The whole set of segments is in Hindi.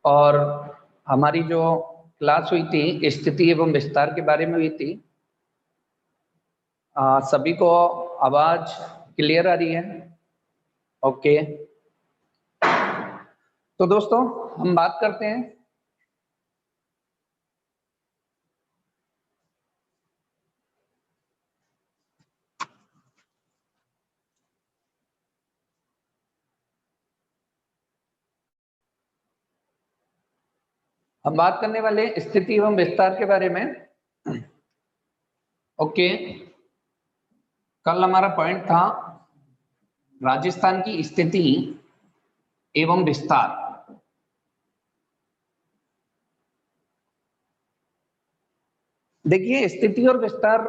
और हमारी जो क्लास हुई थी स्थिति एवं विस्तार के बारे में हुई थी। सभी को आवाज क्लियर आ रही है? ओके, तो दोस्तों हम बात करते हैं हम बात करने वाले स्थिति एवं विस्तार के बारे में। ओके, कल हमारा पॉइंट था राजस्थान की स्थिति एवं विस्तार। देखिए, स्थिति और विस्तार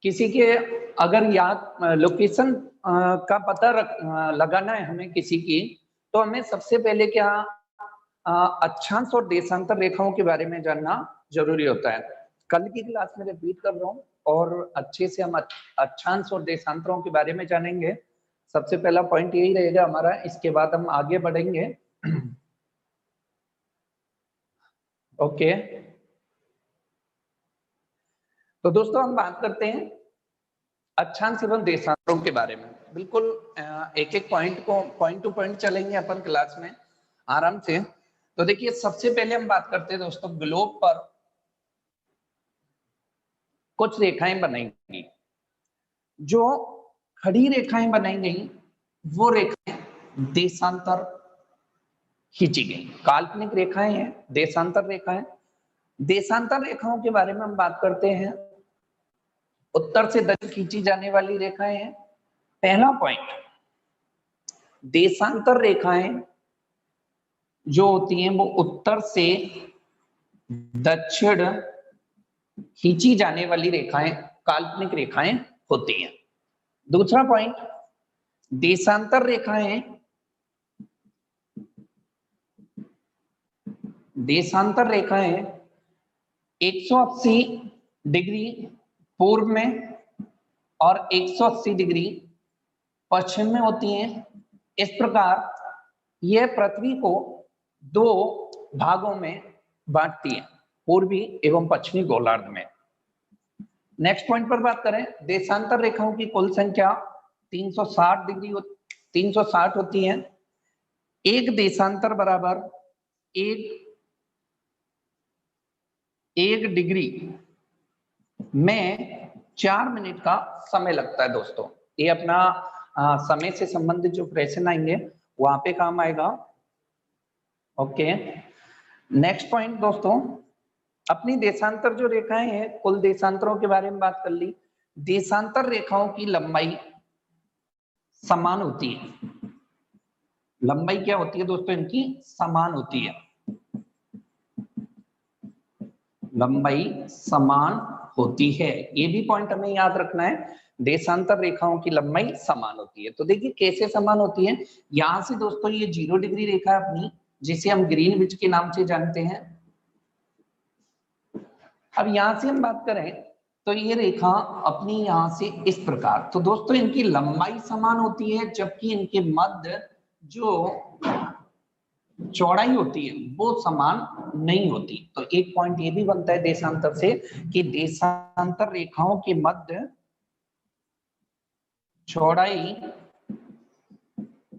किसी के अगर याद लोकेशन का पता लगाना है हमें किसी की, तो हमें सबसे पहले क्या अक्षांश और देशांतर रेखाओं के बारे में जानना जरूरी होता है। कल की क्लास में रिपीट कर रहा हूँ और अच्छे से हम अक्षांश और देशांतरों के बारे में जानेंगे। सबसे पहला पॉइंट यही रहेगा हमारा, इसके बाद हम आगे बढ़ेंगे। ओके, तो दोस्तों हम बात करते हैं अक्षांश एवं देशांतरों के बारे में। बिल्कुल एक एक पॉइंट को पॉइंट टू पॉइंट चलेंगे अपन क्लास में आराम से। तो देखिए, सबसे पहले हम बात करते हैं दोस्तों, ग्लोब पर कुछ रेखाएं बनाई गई। जो खड़ी रेखाएं बनाई गई वो रेखाएं देशांतर खींची गई। काल्पनिक रेखाएं हैं, देशांतर रेखाएं। देशांतर रेखाओं के बारे में हम बात करते हैं, उत्तर से दक्षिण खींची जाने वाली रेखाएं हैं। पहला पॉइंट, देशांतर रेखाएं जो होती हैं वो उत्तर से दक्षिण खींची जाने वाली रेखाएं काल्पनिक रेखाएं होती हैं। दूसरा पॉइंट, देशांतर रेखाएं देशांतर रेखाएं 180 डिग्री पूर्व में और 180 डिग्री पश्चिम में होती हैं। इस प्रकार यह पृथ्वी को दो भागों में बांटती है, पूर्वी एवं पश्चिमी गोलार्ध में। नेक्स्ट पॉइंट पर बात करें, देशांतर रेखाओं की कुल संख्या 360 होती है। एक देशांतर बराबर एक डिग्री में 4 मिनट का समय लगता है दोस्तों। ये अपना समय से संबंधित जो प्रश्न आएंगे वहां पे काम आएगा। ओके, नेक्स्ट पॉइंट दोस्तों, अपनी देशांतर जो रेखाएं हैं, कुल देशांतरों के बारे में बात कर ली। देशांतर रेखाओं की लंबाई समान होती है। लंबाई क्या होती है दोस्तों? इनकी समान होती है। लंबाई समान होती है, ये भी पॉइंट हमें याद रखना है। देशांतर रेखाओं की लंबाई समान होती है। तो देखिए कैसे समान होती है। यहां से दोस्तों ये 0 डिग्री रेखा है अपनी, जिसे हम ग्रीनविच के नाम से जानते हैं। अब यहां से हम बात करें तो ये रेखा अपनी यहां से इस प्रकार, तो दोस्तों इनकी लंबाई समान होती है, जबकि इनके मध्य जो चौड़ाई होती है वो समान नहीं होती। तो एक पॉइंट ये भी बनता है देशांतर से कि देशांतर रेखाओं के मध्य चौड़ाई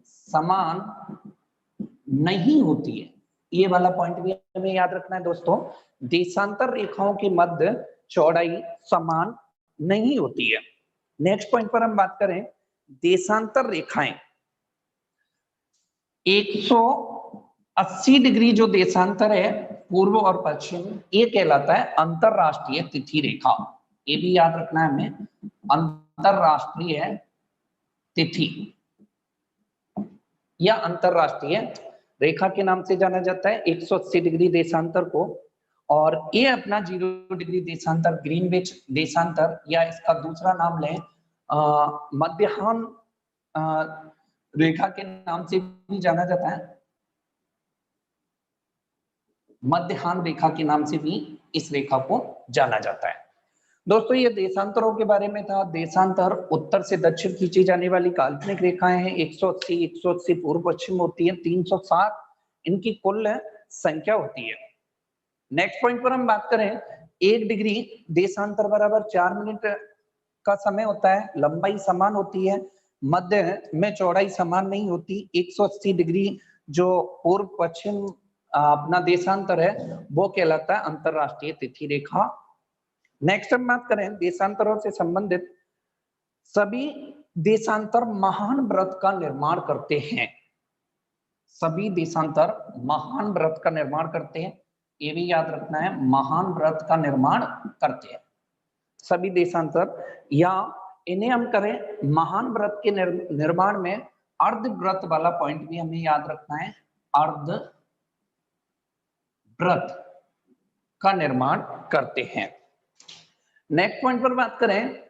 समान नहीं होती है। ये वाला पॉइंट भी हमें याद रखना है दोस्तों। देशांतर रेखाओं के मध्य चौड़ाई समान नहीं होती है। नेक्स्ट पॉइंट पर हम बात करें, देशांतर रेखाएं 180 डिग्री जो देशांतर है पूर्व और पश्चिम, ये कहलाता है अंतरराष्ट्रीय तिथि रेखा। ये भी याद रखना है हमें, अंतरराष्ट्रीय तिथि या अंतरराष्ट्रीय रेखा के नाम से जाना जाता है 180 डिग्री देशांतर को। और ये अपना 0 डिग्री देशांतर ग्रीनविच देशांतर, या इसका दूसरा नाम लें मध्याह्न रेखा के नाम से भी जाना जाता है। मध्याह्न रेखा के नाम से भी इस रेखा को जाना जाता है। दोस्तों ये देशांतरों के बारे में था। देशांतर उत्तर से दक्षिण खींची जाने वाली काल्पनिक रेखाएं हैं। 180 पूर्व पश्चिम होती है, 360 इनकी कुल संख्या होती है। नेक्स्ट पॉइंट पर हम बात करें, 1 डिग्री देशांतर बराबर 4 मिनट का समय होता है, लंबाई समान होती है, मध्य में चौड़ाई समान नहीं होती। 180 डिग्री जो पूर्व पश्चिम अपना देशांतर है वो कहलाता है अंतरराष्ट्रीय तिथि रेखा। नेक्स्ट हम बात करें देशांतरों से संबंधित, सभी देशांतर महान व्रत का निर्माण करते हैं। सभी देशांतर महान व्रत का निर्माण करते हैं, ये भी याद रखना है, महान व्रत का निर्माण करते हैं सभी देशांतर। या इन्हें हम करें महान व्रत के निर्माण में अर्ध व्रत वाला पॉइंट भी हमें याद रखना है, अर्ध व्रत का निर्माण करते हैं। नेक्स्ट पॉइंट पर बात करें,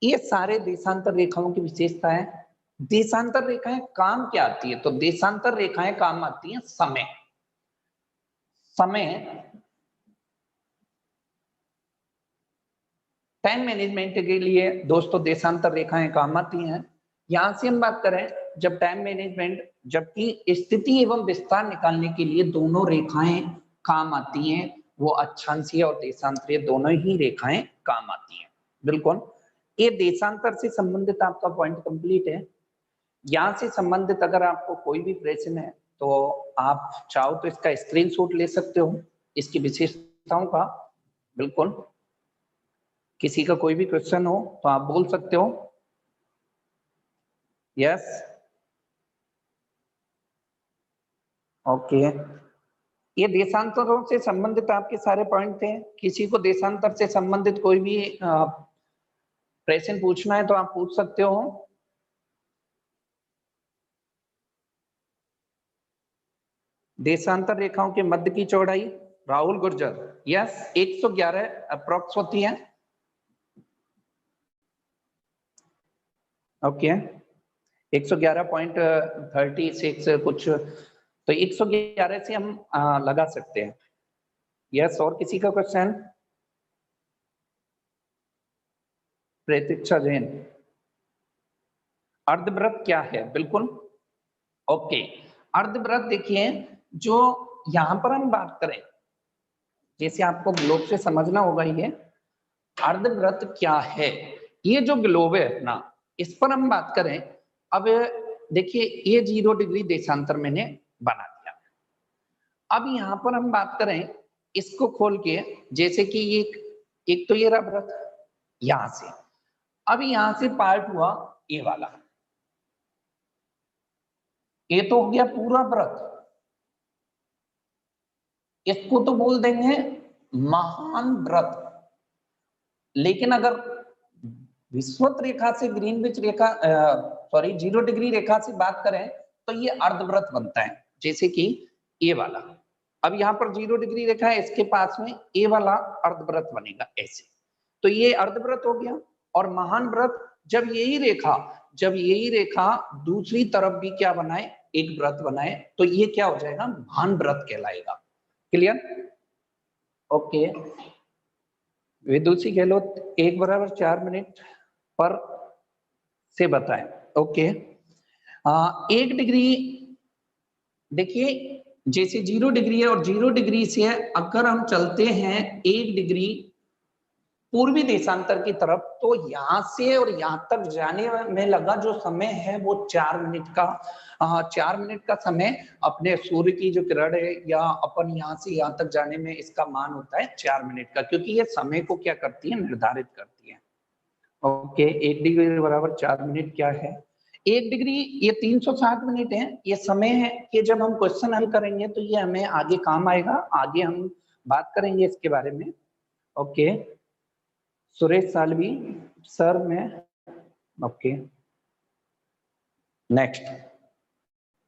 ये सारे देशांतर रेखाओं की विशेषता है। देशांतर रेखाएं काम क्या आती है, तो देशांतर रेखाएं काम आती हैं समय। टाइम मैनेजमेंट के लिए दोस्तों देशांतर रेखाएं काम आती हैं। यहां से हम बात करें जब टाइम मैनेजमेंट, जबकि स्थिति एवं विस्तार निकालने के लिए दोनों रेखाएं काम आती हैं, वो अक्षांशीय और देशांतरीय दोनों ही रेखाएं काम आती हैं। बिल्कुल, ये देशांतर से संबंधित आपका पॉइंट कंप्लीट है। यहाँ से संबंधित अगर आपको कोई भी प्रश्न है तो आप चाहो तो इसका स्क्रीनशॉट ले सकते हो, इसकी विशेषताओं का। बिल्कुल, किसी का कोई भी क्वेश्चन हो तो आप बोल सकते हो। यस, ओके, ये देशांतरों से संबंधित आपके सारे पॉइंट थे। किसी को देशांतर से संबंधित कोई भी प्रश्न पूछना है तो आप पूछ सकते हो। देशांतर रेखाओं के मध्य की चौड़ाई, राहुल गुर्जर, यस 111 अप्रोक्स होती है। ओके, 111.36 कुछ, तो 111 से हम लगा सकते हैं। यस, और किसी का क्वेश्चन? प्रतीक्षा जैन, अर्धव्रत क्या है? बिल्कुल, ओके, अर्धव्रत देखिए, जो यहां पर हम बात करें, जैसे आपको ग्लोब से समझना होगा, ये अर्धव्रत क्या है। ये जो ग्लोब है ना, इस पर हम बात करें। अब देखिए, ये 0 डिग्री देशांतर मैंने बना दिया। अब यहां पर हम बात करें, इसको खोल के, जैसे कि एक तो ये रहा व्रत यहां से, अब यहां से पार्ट हुआ ये वाला, ये तो हो गया पूरा व्रत। इसको तो बोल देंगे महान व्रत। लेकिन अगर विषुवत रेखा से ग्रीनविच रेखा, सॉरी 0 डिग्री रेखा से बात करें तो ये अर्धव्रत बनता है, जैसे कि ये वाला। अब यहाँ पर 0 डिग्री रेखा है, इसके पास में ये वाला अर्धव्रत बनेगा ऐसे, तो ये अर्धव्रत हो गया। और महान व्रत, जब यही रेखा दूसरी तरफ भी क्या बनाए, एक व्रत बनाए, तो ये क्या हो जाएगा, महान व्रत कहलाएगा। क्लियर? ओके, विदुषी गहलोत 1 = 4 मिनट पर से बताएं। ओके, 1 डिग्री देखिए, जैसे 0 डिग्री है और 0 डिग्री से अगर हम चलते हैं 1 डिग्री पूर्वी देशांतर की तरफ, तो यहां से और यहां तक जाने में लगा जो समय है वो 4 मिनट का 4 मिनट का समय अपने सूर्य की जो किरण है, या अपन यहां से यहां तक जाने में इसका मान होता है 4 मिनट का, क्योंकि ये समय को क्या करती है, निर्धारित करती है। ओके, 1 डिग्री बराबर 4 मिनट क्या है, 1 डिग्री ये 360 मिनट है। ये समय है कि जब हम क्वेश्चन हल करेंगे तो ये हमें आगे काम आएगा, आगे हम बात करेंगे इसके बारे में। ओके, सुरेश सालवी सर में, ओके नेक्स्ट।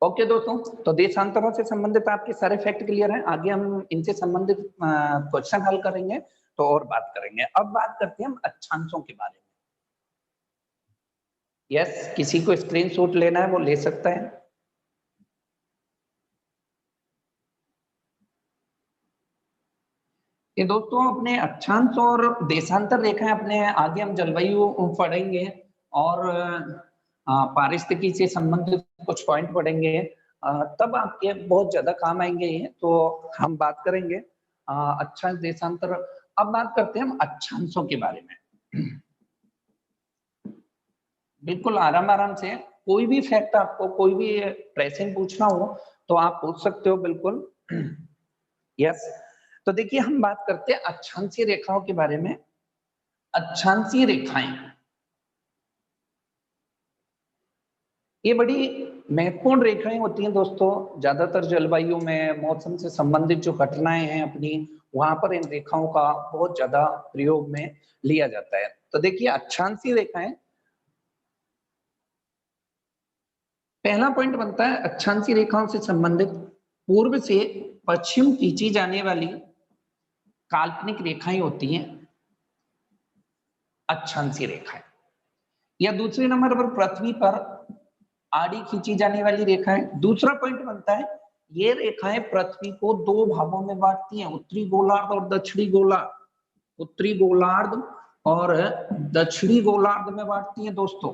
ओके दोस्तों, तो देशांतरों से संबंधित आपके सारे फैक्ट क्लियर हैं। आगे हम इनसे संबंधित क्वेश्चन हल करेंगे तो और बात करेंगे। अब बात करते हैं हम अक्षांशों के बारे में। यस, किसी को स्क्रीनशॉट लेना है वो ले सकता है। ये दोस्तों अपने अक्षांश और देशांतर रेखाएं अपने आगे हम जलवायु पढ़ेंगे और पारिस्थितिकी से संबंधित कुछ पॉइंट पढ़ेंगे। तब आपके बहुत ज्यादा काम आएंगे ये, तो हम बात करेंगे अक्षांश देशांतर। अब बात करते हैं हम अक्षांशों के बारे में। बिल्कुल आराम आराम से, कोई भी फैक्ट आपको, कोई भी प्रश्न पूछना हो तो आप पूछ सकते हो, बिल्कुल। यस, तो देखिए हम बात करते हैं अक्षांशीय रेखाओं के बारे में। अक्षांशीय रेखाएं ये बड़ी महत्वपूर्ण रेखाएं होती हैं दोस्तों। ज्यादातर जलवायु में मौसम से संबंधित जो घटनाएं हैं अपनी, वहां पर इन रेखाओं का बहुत ज्यादा प्रयोग में लिया जाता है। तो देखिए अक्षांशीय रेखाएं, पहला पॉइंट बनता है अक्षांशीय रेखाओं से संबंधित पूर्व से पश्चिम खींची जाने वाली काल्पनिक रेखाएं होती हैं अक्षांशीय रेखाएं। या दूसरे नंबर पर पृथ्वी पर आड़ी खींची जाने वाली रेखाएं। दूसरा पॉइंट बनता है ये रेखाएं पृथ्वी को दो भागों में बांटती हैं, उत्तरी गोलार्ध और दक्षिणी गोलार्ध। उत्तरी गोलार्ध और दक्षिणी गोलार्ध में बांटती हैं दोस्तों।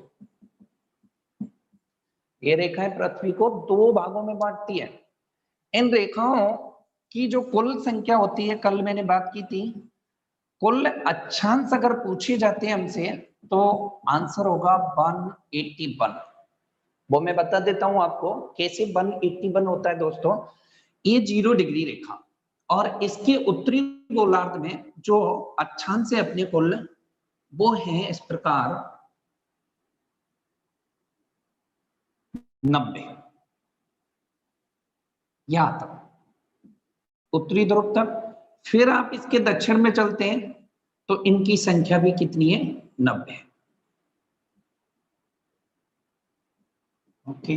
ये रेखाएं पृथ्वी को दो भागों में बांटती है। इन रेखाओं की जो कुल संख्या होती है, कल मैंने बात की थी, कुल अक्षांश अगर पूछे जाते हैं हमसे तो आंसर होगा 181। वो मैं बता देता हूं आपको कैसे 181 होता है दोस्तों। ये 0 डिग्री रेखा और इसके उत्तरी गोलार्ध में जो अक्षांश है अपने कुल, वो है इस प्रकार 90। यहां तक उत्तरी ध्रुव तक। फिर आप इसके दक्षिण में चलते हैं तो इनकी संख्या भी कितनी है, 90। ओके,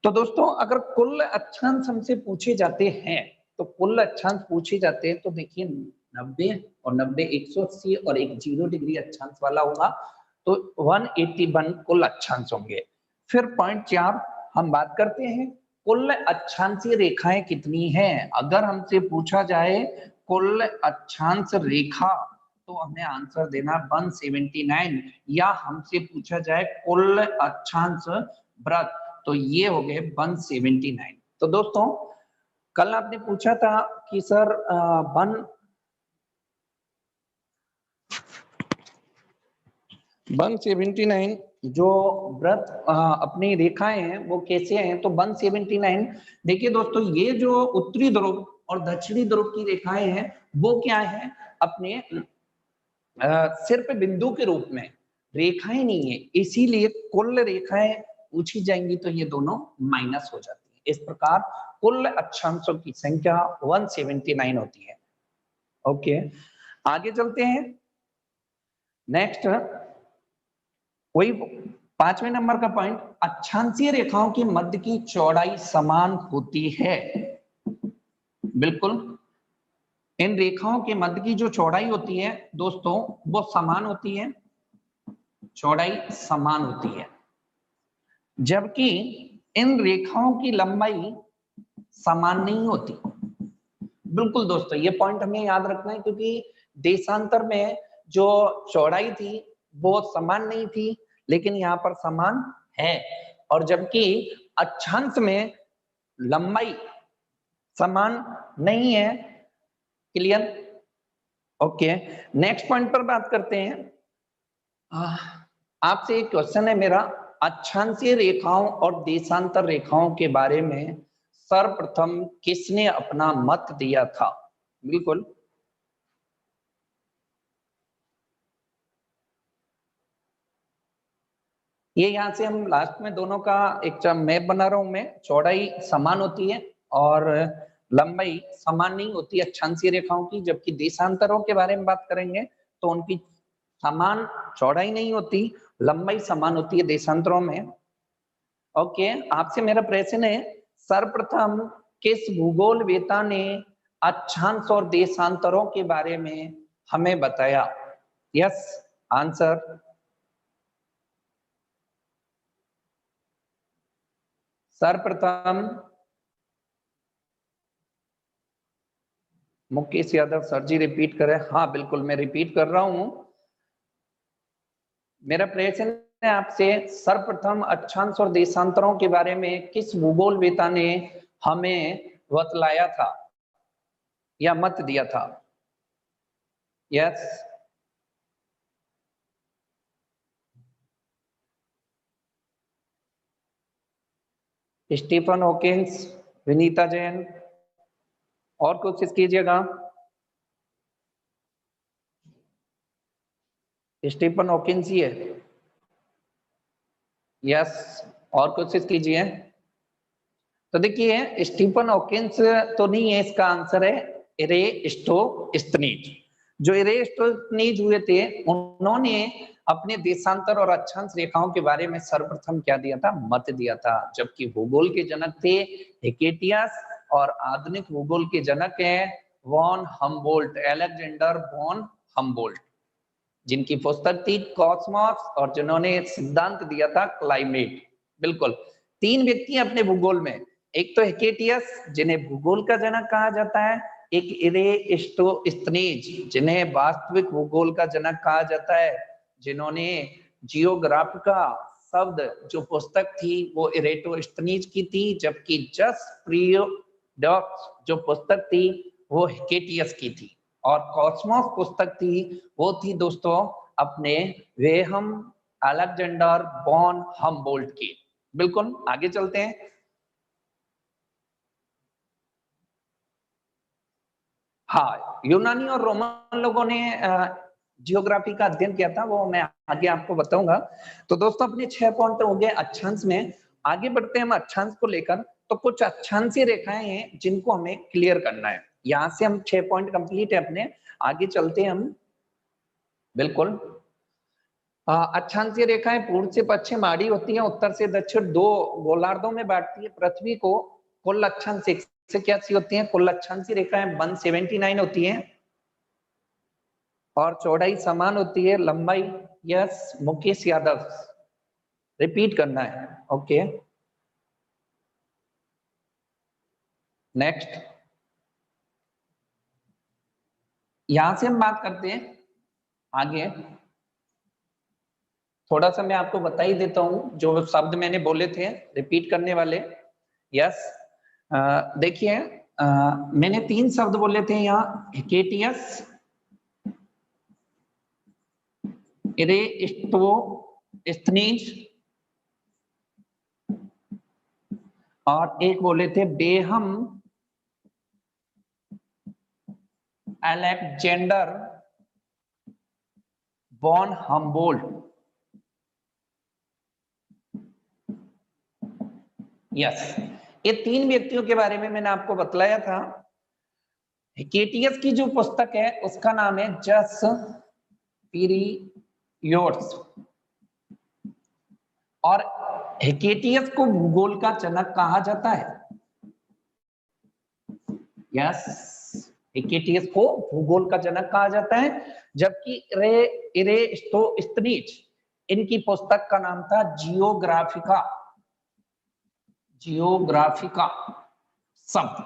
तो दोस्तों अगर कुल अक्षांश हमसे पूछे जाते हैं, तो कुल अक्षांश पूछे जाते हैं तो देखिए 90 और 90 180 और एक 0 डिग्री अक्षांश वाला होगा, तो 181 कुल अक्षांश होंगे। फिर पॉइंट 4 हम बात करते हैं कुल अक्षांशीय रेखाएं कितनी हैं। अगर हमसे पूछा जाए कुल अक्षांश रेखा तो हमें आंसर देना 179, या हमसे पूछा जाए कुल अक्षांश व्रत तो ये हो गए 179। तो दोस्तों कल आपने पूछा था कि सर 179 जो व्रत अपनी रेखाएं हैं वो कैसे हैं, तो 179 देखिए दोस्तों, ये जो उत्तरी ध्रुव और दक्षिणी ध्रुव की रेखाएं हैं वो क्या है, अपने सिर्फ बिंदु के रूप में रेखाएं नहीं है, इसीलिए कुल रेखाएं पूछी जाएंगी तो ये दोनों माइनस हो जाती है। इस प्रकार कुल अक्षांशों की संख्या 179 होती है। ओके, आगे चलते हैं। नेक्स्ट वही 5वें नंबर का पॉइंट, अक्षांशीय रेखाओं की मध्य की चौड़ाई समान होती है। बिल्कुल, इन रेखाओं के मध्य की जो चौड़ाई होती है दोस्तों वो समान होती है, चौड़ाई समान होती है, जबकि इन रेखाओं की लंबाई समान नहीं होती। बिल्कुल दोस्तों, ये पॉइंट हमें याद रखना है, क्योंकि देशांतर में जो चौड़ाई थी वो समान नहीं थी, लेकिन यहाँ पर समान है, और जबकि अक्षांश में लंबाई समान नहीं है। क्लियर? ओके, नेक्स्ट पॉइंट पर बात करते हैं। आपसे एक क्वेश्चन है मेरा, अक्षांशीय रेखाओं और देशांतर रेखाओं के बारे में सर्वप्रथम किसने अपना मत दिया था? बिल्कुल, ये यहाँ से हम लास्ट में दोनों का एक मैप बना रहा हूं मैं। चौड़ाई समान होती है और लंबाई समान नहीं होती अक्षांशीय रेखाओं की, जबकि देशांतरों के बारे में बात करेंगे तो उनकी समान चौड़ाई नहीं होती, लंबाई समान होती है देशांतरों में। ओके, आपसे मेरा प्रश्न है, सर्वप्रथम किस भूगोलवेता ने अक्षांश और देशांतरों के बारे में हमें बताया? यस, आंसर सर्वप्रथम मुकेश यादव सर जी रिपीट करें। हाँ बिल्कुल, मैं रिपीट कर रहा हूं। मेरा प्रश्न आपसे सर्वप्रथम अक्षांश और देशांतरों के बारे में किस भूगोलवेता ने हमें बतलाया था या मत दिया था? Yes, Stephen Hawkins, Vinita Jain, और कोशिश कीजिएगा। स्टीफन हॉकिंस ही है? यस, और कोशिश कीजिए। तो देखिए, स्टीफन हॉकिंस तो नहीं है, इसका आंसर है इरेस्टोस्थनीज। जो इरेस्टोस्थनीज हुए थे, उन्होंने अपने देशांतर और अक्षांश रेखाओं के बारे में सर्वप्रथम क्या दिया था? मत दिया था। जबकि भूगोल के जनक थे हेकेटियस, और आधुनिक भूगोल के जनक हैं von Humboldt, Alexander von Humboldt, जिनकी पुस्तक थी कॉस्मॉस और जिन्होंने सिद्धांत दिया था क्लाइमेट। बिल्कुल, तीन व्यक्ति अपने भूगोल में, एक तो हेकेटियस जिन्हें भूगोल का जनक कहा जाता है, एक इरेस्टोस्थनीज जिन्हें वास्तविक भूगोल का जनक कहा जाता है, जिन्होंने जियोग्राफिका शब्द जो पुस्तक थी वो इरेस्टोस्थनीज की थी, जबकि जस प्रियोडॉक्स जो पुस्तक थी वो हेकेटियस की थी, और कॉस्मोस पुस्तक थी वो थी दोस्तों अपने वेहम अलेक्जेंडर वॉन हम्बोल्ट की। बिल्कुल, आगे चलते हैं। हाँ, यूनानी और रोमन लोगों ने जियोग्राफी का अध्ययन किया था, वो मैं आगे आपको बताऊंगा। तो दोस्तों, अपने 6 पॉइंट हो गए अक्षांश में। आगे बढ़ते हैं हम अक्षांश को लेकर। तो कुछ अक्षांशीय रेखाएं हैं जिनको हमें क्लियर करना है। यहाँ से हम 6 पॉइंट कंप्लीट है अपने, आगे चलते हैं हम। बिल्कुल, अक्षांशीय रेखाएं पूर्व से पश्चिम आड़ी होती हैं, उत्तर से दक्षिण 2 गोलार्धों में बांटती है पृथ्वी को। कुल अक्षांश 181 होती हैं। कुल अक्षांशीय रेखाएं 179 होती हैं और चौड़ाई समान होती है। लंबाई, यस मुकेश यादव, रिपीट करना है। Okay, next. यहां से हम बात करते हैं आगे। थोड़ा सा मैं आपको बता ही देता हूं जो शब्द मैंने बोले थे रिपीट करने वाले। यस, देखिए, मैंने 3 शब्द बोले थे यहाँ, हेकेटियस, इरेस्टोस्थनीज, और एक बोले थे बेहम अलेक्जेंडर वॉन हम्बोल्ट। यस, ये 3 व्यक्तियों के बारे में मैंने आपको बतलाया था। हेकेटियस की जो पुस्तक है उसका नाम है जस पीरियोड्स, और हेकेटियस को भूगोल का जनक कहा जाता है। यस, हेकेटियस को भूगोल का जनक कहा जाता है, जबकि इरेस्टोस्थनीज, इनकी पुस्तक का नाम था जियोग्राफिका। जियोग्राफिका शब्द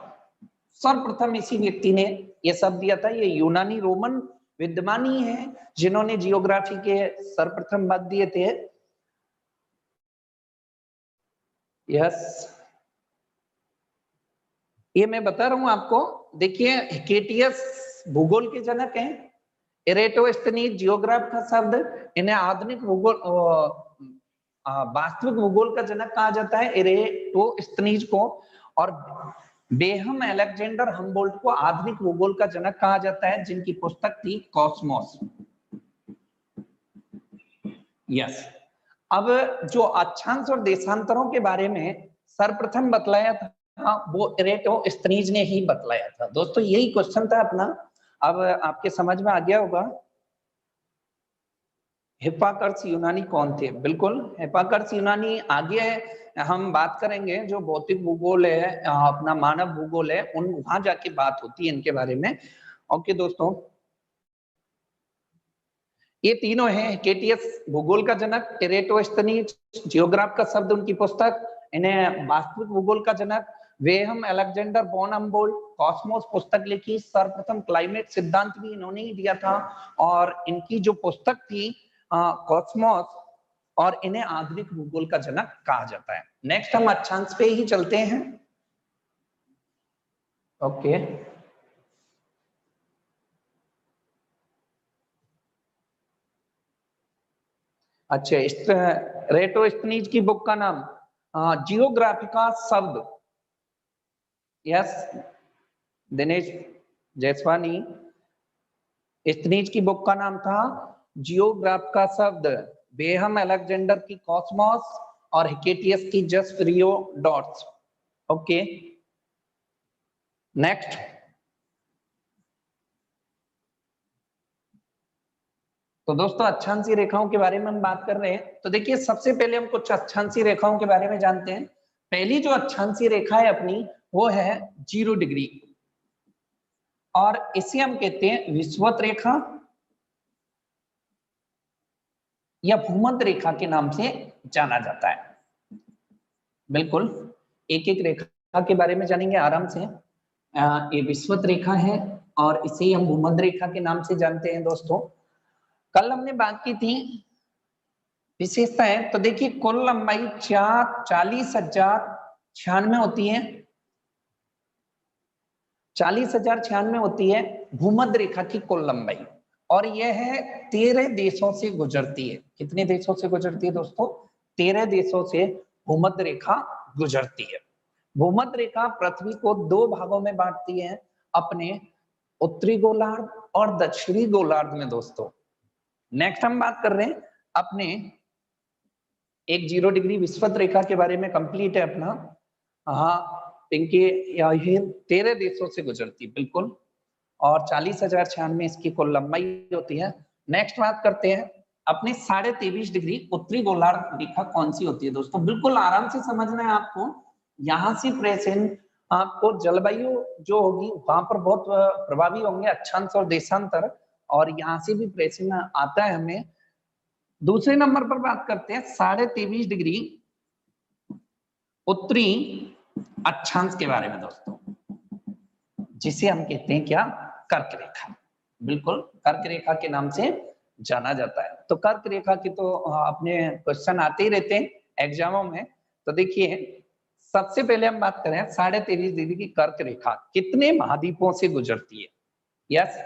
सर्वप्रथम इसी व्यक्ति ने यह शब्द दिया था। ये यूनानी रोमन विद्वान ही है जिन्होंने जियोग्राफी के सर्वप्रथम मत दिए थे। यस, ये मैं बता रहा हूं आपको। देखिए, हेकेटियस भूगोल के जनक हैं, इरेस्टोस्थनीज जियोग्राफ का शब्द, इन्हें आधुनिक भूगोल वास्तविक भूगोल का जनक कहा जाता है इरेस्टोस्थनीज को, और बेहम अलेक्जेंडर हम्बोल्ट को आधुनिक भूगोल का जनक कहा जाता है, जिनकी पुस्तक थी कॉस्मोस। यस, अब जो अक्षांश और देशांतरों के बारे में सर्वप्रथम बतलाया था वो इरेस्टोस्थनीज ने ही बतलाया था। दोस्तों, यही क्वेश्चन था अपना। अब आपके समझ में आ गया होगा। हिप्पार्कस यूनानी कौन थे? बिल्कुल, हिप्पार्कस यूनानी आगे हम बात करेंगे। जो भौतिक भूगोल है, अपना मानव भूगोल है, उन वहां जाके बात होती है इनके बारे में। ओके दोस्तों, ये तीनों हैं, हेकेटियस भूगोल का जनक, इरेस्टोस्थनीज जियोग्राफ का शब्द उनकी पुस्तक, इन्हें वास्तविक भूगोल का जनक वेहम अलेक्जेंडर वॉन हम्बोल्ट, कॉस्मोस पुस्तक लिखी, सर्वप्रथम क्लाइमेट सिद्धांत भी इन्होंने ही दिया था। और इनकी जो पुस्तक थी कॉस्मोस, और इन्हें आधुनिक भूगोल का जनक कहा जाता है। नेक्स्ट हम अक्षांश पे ही चलते हैं। ओके, अच्छा, रेटोस्थिनीज की बुक का नाम जियोग्राफिका शब्द, यस दिनेश जैसवानी, स्थनीज की बुक का नाम था जियोग्राफ का शब्द, बेहम अलेक्जेंडर की कॉस्मोस और हिकेटियस की जस्ट रियो डॉट्स। ओके, नेक्स्ट तो दोस्तों अक्षांशीय रेखाओं के बारे में हम बात कर रहे हैं। तो देखिए सबसे पहले हम कुछ अक्षांशीय रेखाओं के बारे में जानते हैं। पहली जो अक्षांशीय रेखा है अपनी वो है 0 डिग्री, और इसे हम कहते हैं विषुवत रेखा या भूमध्य रेखा के नाम से जाना जाता है। बिल्कुल, एक एक रेखा के बारे में जानेंगे आराम से। ये विषुवत रेखा है और इसे हम भूमध्य रेखा के नाम से जानते हैं। दोस्तों कल हमने बात की थी विशेषताएं, तो देखिए कुल लंबाई 40,096 होती है, 40,096 होती है भूमध्य रेखा की कुल लंबाई, और यह है 13 देशों से गुजरती है। कितने देशों से गुजरती है दोस्तों? 13 देशों से भूमध्य रेखा गुजरती है। भूमध्य रेखा पृथ्वी को 2 भागों में बांटती है, अपने उत्तरी गोलार्ध और दक्षिणी गोलार्ध में। दोस्तों नेक्स्ट हम बात कर रहे हैं अपने एक 0 डिग्री विषुवत रेखा के बारे में, कंप्लीट है अपना। हाँ पिंकी, ये 13 देशों से गुजरती है बिल्कुल, और 40,096 इसकी कुल लंबाई होती है। नेक्स्ट बात करते हैं अपने 23.5 डिग्री उत्तरी गोलार्ध रेखा कौन सी होती है। दोस्तों बिल्कुल आराम से समझना है आपको, यहाँ से प्रेजेंट आपको जलवायु जो होगी वहां पर बहुत प्रभावी होंगे अक्षांश और देशांतर, और यहाँ से भी प्रेजेंट आता है हमें। दूसरे नंबर पर बात करते हैं 23.5 डिग्री उत्तरी अक्षांश के बारे में दोस्तों, जिसे हम कहते हैं क्या? कर्क रेखा। बिल्कुल कर्क रेखा के नाम से जाना जाता है। तो कर्क रेखा की तो अपने क्वेश्चन आते ही रहते हैं एग्जामों में। तो देखिए सबसे पहले हम बात करें 23.5 डिग्री की कर्क रेखा कितने महाद्वीपों से गुजरती है। यस,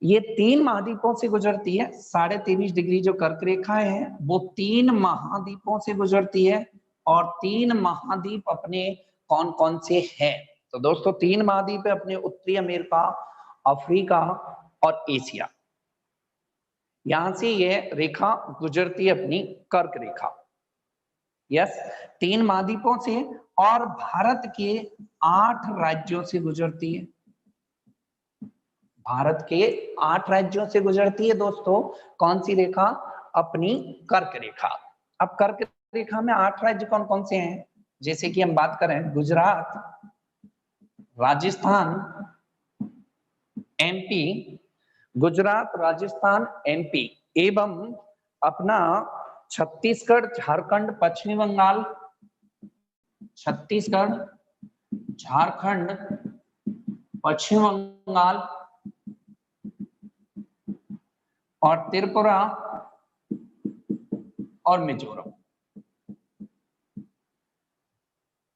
ये 3 महाद्वीपों से गुजरती है। 23.5 डिग्री जो कर्क रेखा है वो 3 महाद्वीपों से गुजरती है, और 3 महाद्वीप अपने कौन कौन से हैं? तो दोस्तों 3 महाद्वीप है अपने, उत्तरी अमेरिका, अफ्रीका और एशिया। यहां से ये रेखा गुजरती है अपनी कर्क रेखा। यस, 3 महाद्वीपों से, और भारत के 8 राज्यों से गुजरती है। भारत के 8 राज्यों से गुजरती है दोस्तों कौन सी रेखा? अपनी कर्क रेखा। अब कर्क रेखा में 8 राज्य कौन कौन से हैं? जैसे कि हम बात करें गुजरात, राजस्थान, एमपी, गुजरात, राजस्थान, एमपी एवं अपना छत्तीसगढ़, झारखंड, पश्चिमी बंगाल, छत्तीसगढ़, झारखंड, पश्चिम बंगाल और त्रिपुरा और मिजोरम।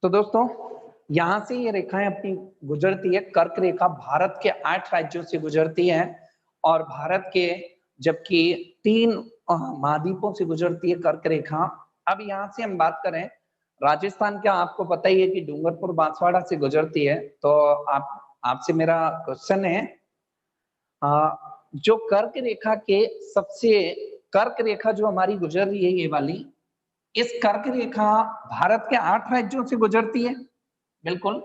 तो दोस्तों यहां से ये रेखाएं अपनी गुजरती है। कर्क रेखा भारत के 8 राज्यों से गुजरती है, और भारत के जबकि 3 महाद्वीपों से गुजरती है कर्क रेखा। अब यहाँ से हम बात करें राजस्थान, क्या आपको पता ही है कि डूंगरपुर बांसवाड़ा से गुजरती है। तो आपसे मेरा क्वेश्चन है, जो कर्क रेखा के सबसे कर्क रेखा जो हमारी गुजर रही है ये वाली, इस कर्क रेखा भारत के 8 राज्यों से गुजरती है। बिल्कुल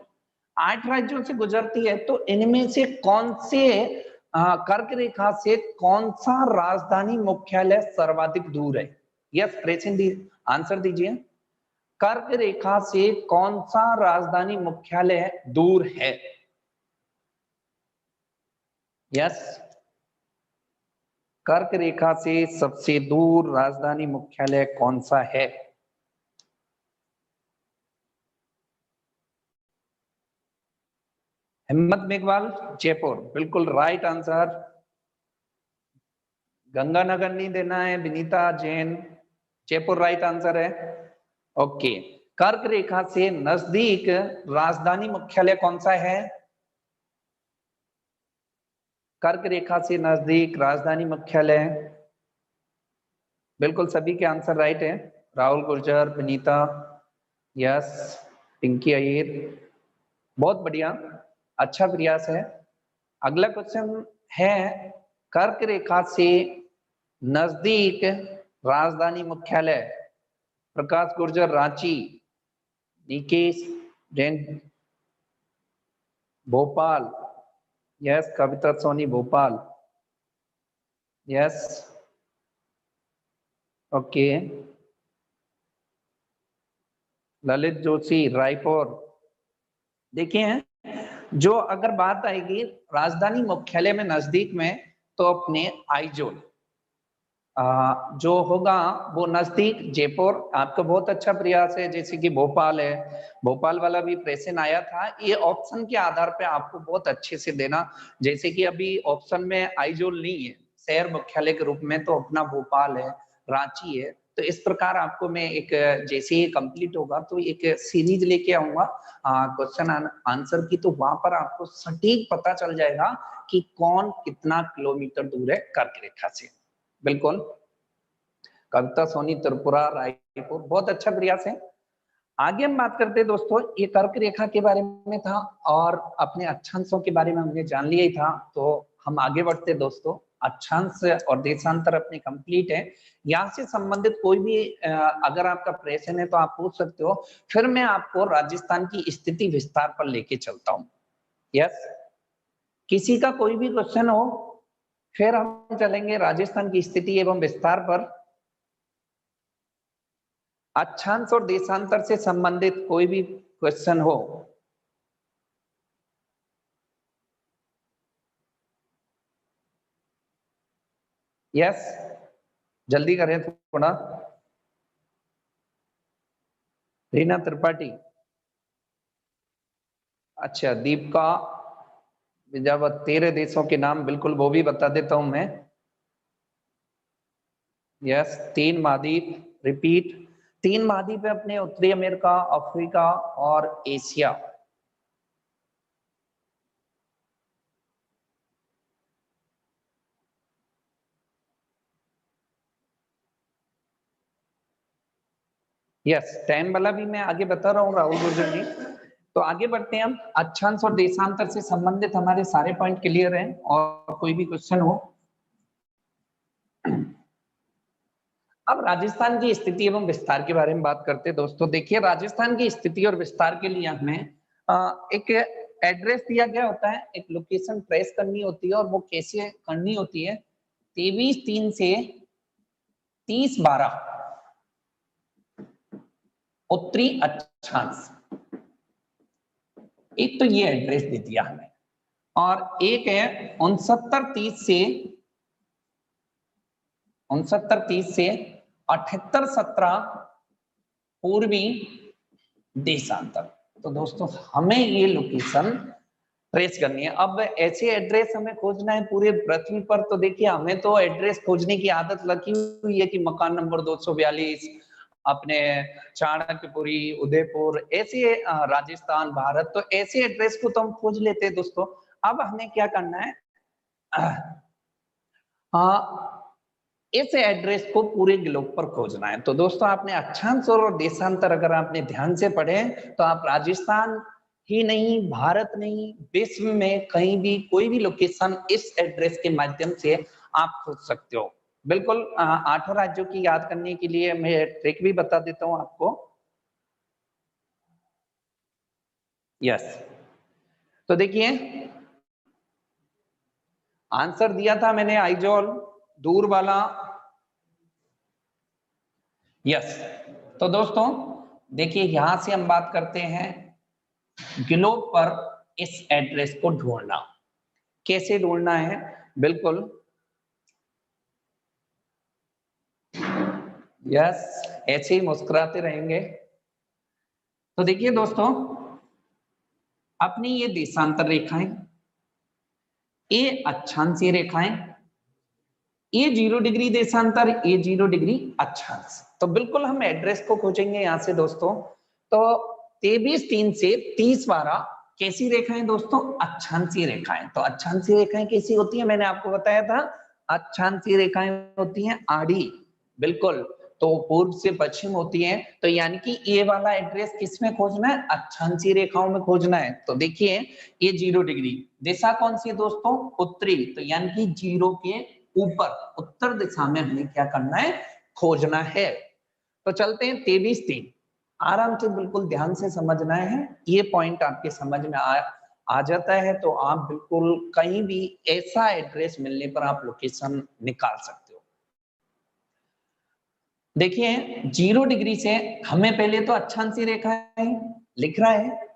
8 राज्यों से गुजरती है। तो इनमें से कौन से कर्क रेखा से कौन सा राजधानी मुख्यालय सर्वाधिक दूर है? यस प्रेजेंट आंसर दीजिए। कर्क रेखा से कौन सा राजधानी मुख्यालय दूर है? यस, कर्क रेखा से सबसे दूर राजधानी मुख्यालय कौन सा है? हिम्मत मेघवाल, जयपुर, बिल्कुल राइट आंसर। गंगानगर नहीं देना है, विनीता जैन, जयपुर राइट आंसर है। ओके, कर्क रेखा से नजदीक राजधानी मुख्यालय कौन सा है? कर्क रेखा से नजदीक राजधानी मुख्यालय, बिल्कुल सभी के आंसर राइट है। राहुल गुर्जर, विनीता, यस, पिंकी अय्यर, बहुत बढ़िया, अच्छा प्रयास है। अगला क्वेश्चन है, कर्क रेखा से नजदीक राजधानी मुख्यालय, प्रकाश गुर्जर रांची, निकेश जैन भोपाल, यस, कविता सोनी भोपाल, यस, ओके, ललित जोशी रायपुर। देखिए, जो अगर बात आएगी राजधानी मुख्यालय में नजदीक में, तो अपने आइजोल जो होगा वो नजदीक जयपुर, आपका बहुत अच्छा प्रयास है। जैसे कि भोपाल है, भोपाल वाला भी प्रेजेंट आया था। ये ऑप्शन के आधार पे आपको बहुत अच्छे से देना, जैसे कि अभी ऑप्शन में आइजोल नहीं है शहर मुख्यालय के रूप में, तो अपना भोपाल है, रांची है। तो इस प्रकार आपको मैं एक, जैसे ही कंप्लीट होगा तो एक सीरीज लेके आऊंगा क्वेश्चन आंसर की, तो वहां पर आपको सटीक पता चल जाएगा कि कौन कितना किलोमीटर दूर है कर्क रेखा से। बिल्कुल, कविता सोनी त्रिपुरा रायपुर, बहुत अच्छा प्रयास है। आगे हम बात करते हैं दोस्तों, ये कर्क रेखा के बारे में था और अपने अक्षांशों के बारे में हमने जान लिया ही था, तो हम आगे बढ़ते हैं दोस्तों। अक्षांश और देशांतर अपने कंप्लीट है। यहाँ से संबंधित कोई भी अगर आपका प्रश्न है तो आप पूछ सकते हो, फिर मैं आपको राजस्थान की स्थिति विस्तार पर लेके चलता हूँ। यस, किसी का कोई भी क्वेश्चन हो, फिर हम चलेंगे राजस्थान की स्थिति एवं विस्तार पर। अक्षांश और देशांतर से संबंधित कोई भी क्वेश्चन हो, यस, जल्दी करें थोड़ा। रीना त्रिपाठी, अच्छा, दीपिका विजावत, 13 देशों के नाम, बिल्कुल वो भी बता देता हूं मैं। यस, 3 महाद्वीप, रिपीट, 3 महाद्वीप है अपने, उत्तरी अमेरिका, अफ्रीका और एशिया। यस, 10 वाला भी मैं आगे बता रहा हूँ राहुल गुर्जर जी। तो आगे बढ़ते हैं हम। अक्षांश और देशांतर से संबंधित हमारे सारे पॉइंट क्लियर हैं, और कोई भी क्वेश्चन हो। अब राजस्थान की स्थिति एवं विस्तार के बारे में बात करते हैं दोस्तों। देखिए, राजस्थान की स्थिति और विस्तार के लिए हमें एक एड्रेस दिया गया होता है, एक लोकेशन ट्रेस करनी होती है, और वो कैसे करनी होती है? 23/3 से 30/12 उत्तरी अक्षांश, एक तो ये एड्रेस दे दिया हमें, और एक है 69/30 से 78/17 पूर्वी देशांतर। तो दोस्तों, हमें ये लोकेशन ट्रेस करनी है। अब ऐसे एड्रेस हमें खोजना है पूरे पृथ्वी पर, तो देखिए, हमें तो एड्रेस खोजने की आदत लगी हुई है कि मकान नंबर 242, अपने चाणक्यपुरी, उदयपुर, ऐसे राजस्थान, भारत, तो ऐसे एड्रेस को तो हम खोज लेते हैं दोस्तों। अब हमें क्या करना है, इस एड्रेस को पूरे ग्लोब पर खोजना है। तो दोस्तों, आपने अक्षांश और देशांतर अगर आपने ध्यान से पढ़े, तो आप राजस्थान ही नहीं, भारत नहीं, विश्व में कहीं भी कोई भी लोकेशन इस एड्रेस के माध्यम से आप खोज सकते हो। बिल्कुल, 8 राज्यों की याद करने के लिए मैं ट्रिक भी बता देता हूं आपको। यस, तो देखिए, आंसर दिया था मैंने आइजोल, दूर वाला। यस, तो दोस्तों देखिए, यहां से हम बात करते हैं ग्लोब पर इस एड्रेस को ढूंढना। कैसे ढूंढना है? बिल्कुल, यस, ऐसे ही मुस्कुराते रहेंगे। तो देखिए दोस्तों, अपनी ये देशांतर रेखाएं, ये अक्षांशीय रेखाएं, ये 0 डिग्री देशांतर, ये 0 डिग्री अक्षांश। तो बिल्कुल हम एड्रेस को खोजेंगे यहाँ से दोस्तों। तो 23-3 से 30-12 कैसी रेखाएं दोस्तों? अक्षांशीय रेखाएं। तो अक्षांशीय रेखाएं कैसी होती है? मैंने आपको बताया था, अक्षांशीय रेखाएं होती हैं आड़ी, बिल्कुल। तो पूर्व से पश्चिम होती है। तो यानी कि ये वाला एड्रेस किसमें खोजना है? अक्षांशीय रेखाओं में खोजना है। तो देखिए ये 0 डिग्री दिशा कौन सी है दोस्तों? उत्तरी। तो यानी कि 0 के ऊपर उत्तर दिशा में हमें क्या करना है? खोजना है। तो चलते हैं 23-3, आराम से बिल्कुल ध्यान से समझना है। ये पॉइंट आपके समझ में आ जाता है तो आप बिल्कुल कहीं भी ऐसा एड्रेस मिलने पर आप लोकेशन निकाल सकते हो। देखिए 0 डिग्री से हमें पहले तो अक्षांशीय रेखा है लिख रहा है,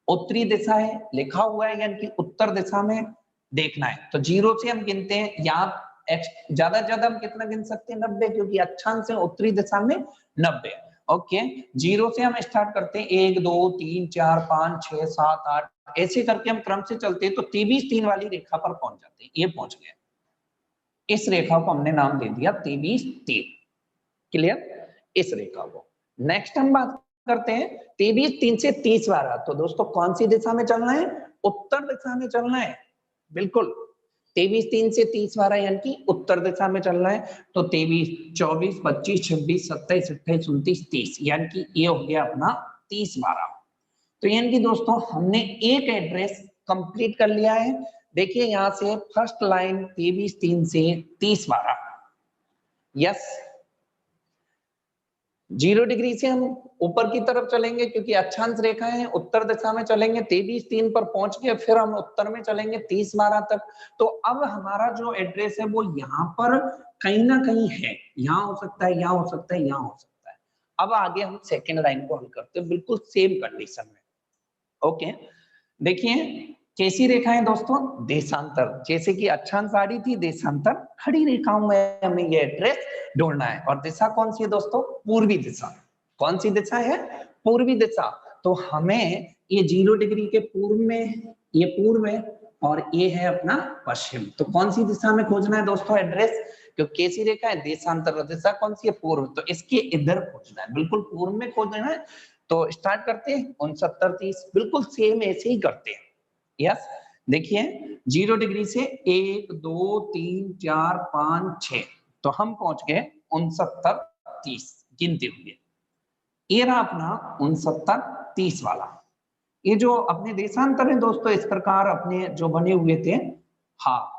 उत्तरी दिशा है लिखा हुआ है, यानी कि उत्तर दिशा में देखना है। तो 0 से हम गिनते हैं, यहाँ ज्यादा ज्यादा हम कितना गिन सकते हैं? 90, क्योंकि अक्षांश से उत्तरी दिशा में 90। ओके, 0 से हम स्टार्ट करते हैं, 1 2 3 4 5 6 7 8 ऐसे करके हम क्रम से चलते हैं। तो 23-3 वाली रेखा पर पहुंच जाते हैं। ये पहुंच गए, इस रेखा को हमने नाम दे दिया 23-3। क्लियर? इस रेखा को। नेक्स्ट हम बात करते हैं 23-3 से 30-12। तो दोस्तों कौन सी दिशा में चलना है? उत्तर दिशा में चलना है, बिल्कुल। 23-3 से 30-12 यानी कि उत्तर दिशा में चलना है। तो 23 24 25 26 27 28 29 30, यानी कि ये हो गया अपना 30-12। तो यानी कि दोस्तों हमने एक एड्रेस कंप्लीट कर लिया है। देखिए यहां से फर्स्ट लाइन 23-3 से 30-12। यस, 0 डिग्री से हम ऊपर की तरफ चलेंगे क्योंकि अक्षांश रेखा है, उत्तर दिशा में चलेंगे, 23-3 पर पहुंच गए, फिर हम उत्तर में चलेंगे 30-12 तक। तो अब हमारा जो एड्रेस है वो यहाँ पर कहीं ना कहीं है, यहाँ हो सकता है, यहाँ हो सकता है, यहाँ हो सकता है। अब आगे हम सेकेंड लाइन को हल करते हैं बिल्कुल सेम कंडीशन में। ओके, देखिए कैसी रेखाएं दोस्तों? देशांतर, जैसे कि अक्षांश आड़ी थी, देशांतर खड़ी रेखाओं में हमें ये एड्रेस ढूंढना है। और दिशा कौन सी है दोस्तों? पूर्वी दिशा। कौन सी दिशा है? पूर्वी दिशा। तो हमें ये 0 डिग्री के पूर्व में, ये पूर्व है और ये है अपना पश्चिम। तो कौन सी दिशा में खोजना है दोस्तों एड्रेस? क्योंकि कैसी रेखा है? देशांतर। दिशा कौन सी है? पूर्व। तो इसके इधर खोजना है, बिल्कुल पूर्व में खोजना है। तो स्टार्ट करते हैं 69-30, बिल्कुल सेम ऐसे ही करते हैं। यस, देखिए 0 डिग्री से 1 2 3 4 5 6, तो हम पहुंच गए 69-30 गिनते हुए। ये रहा अपना 69-30 वाला। ये जो अपने देशांतर है दोस्तों, इस प्रकार अपने जो बने हुए थे, हाँ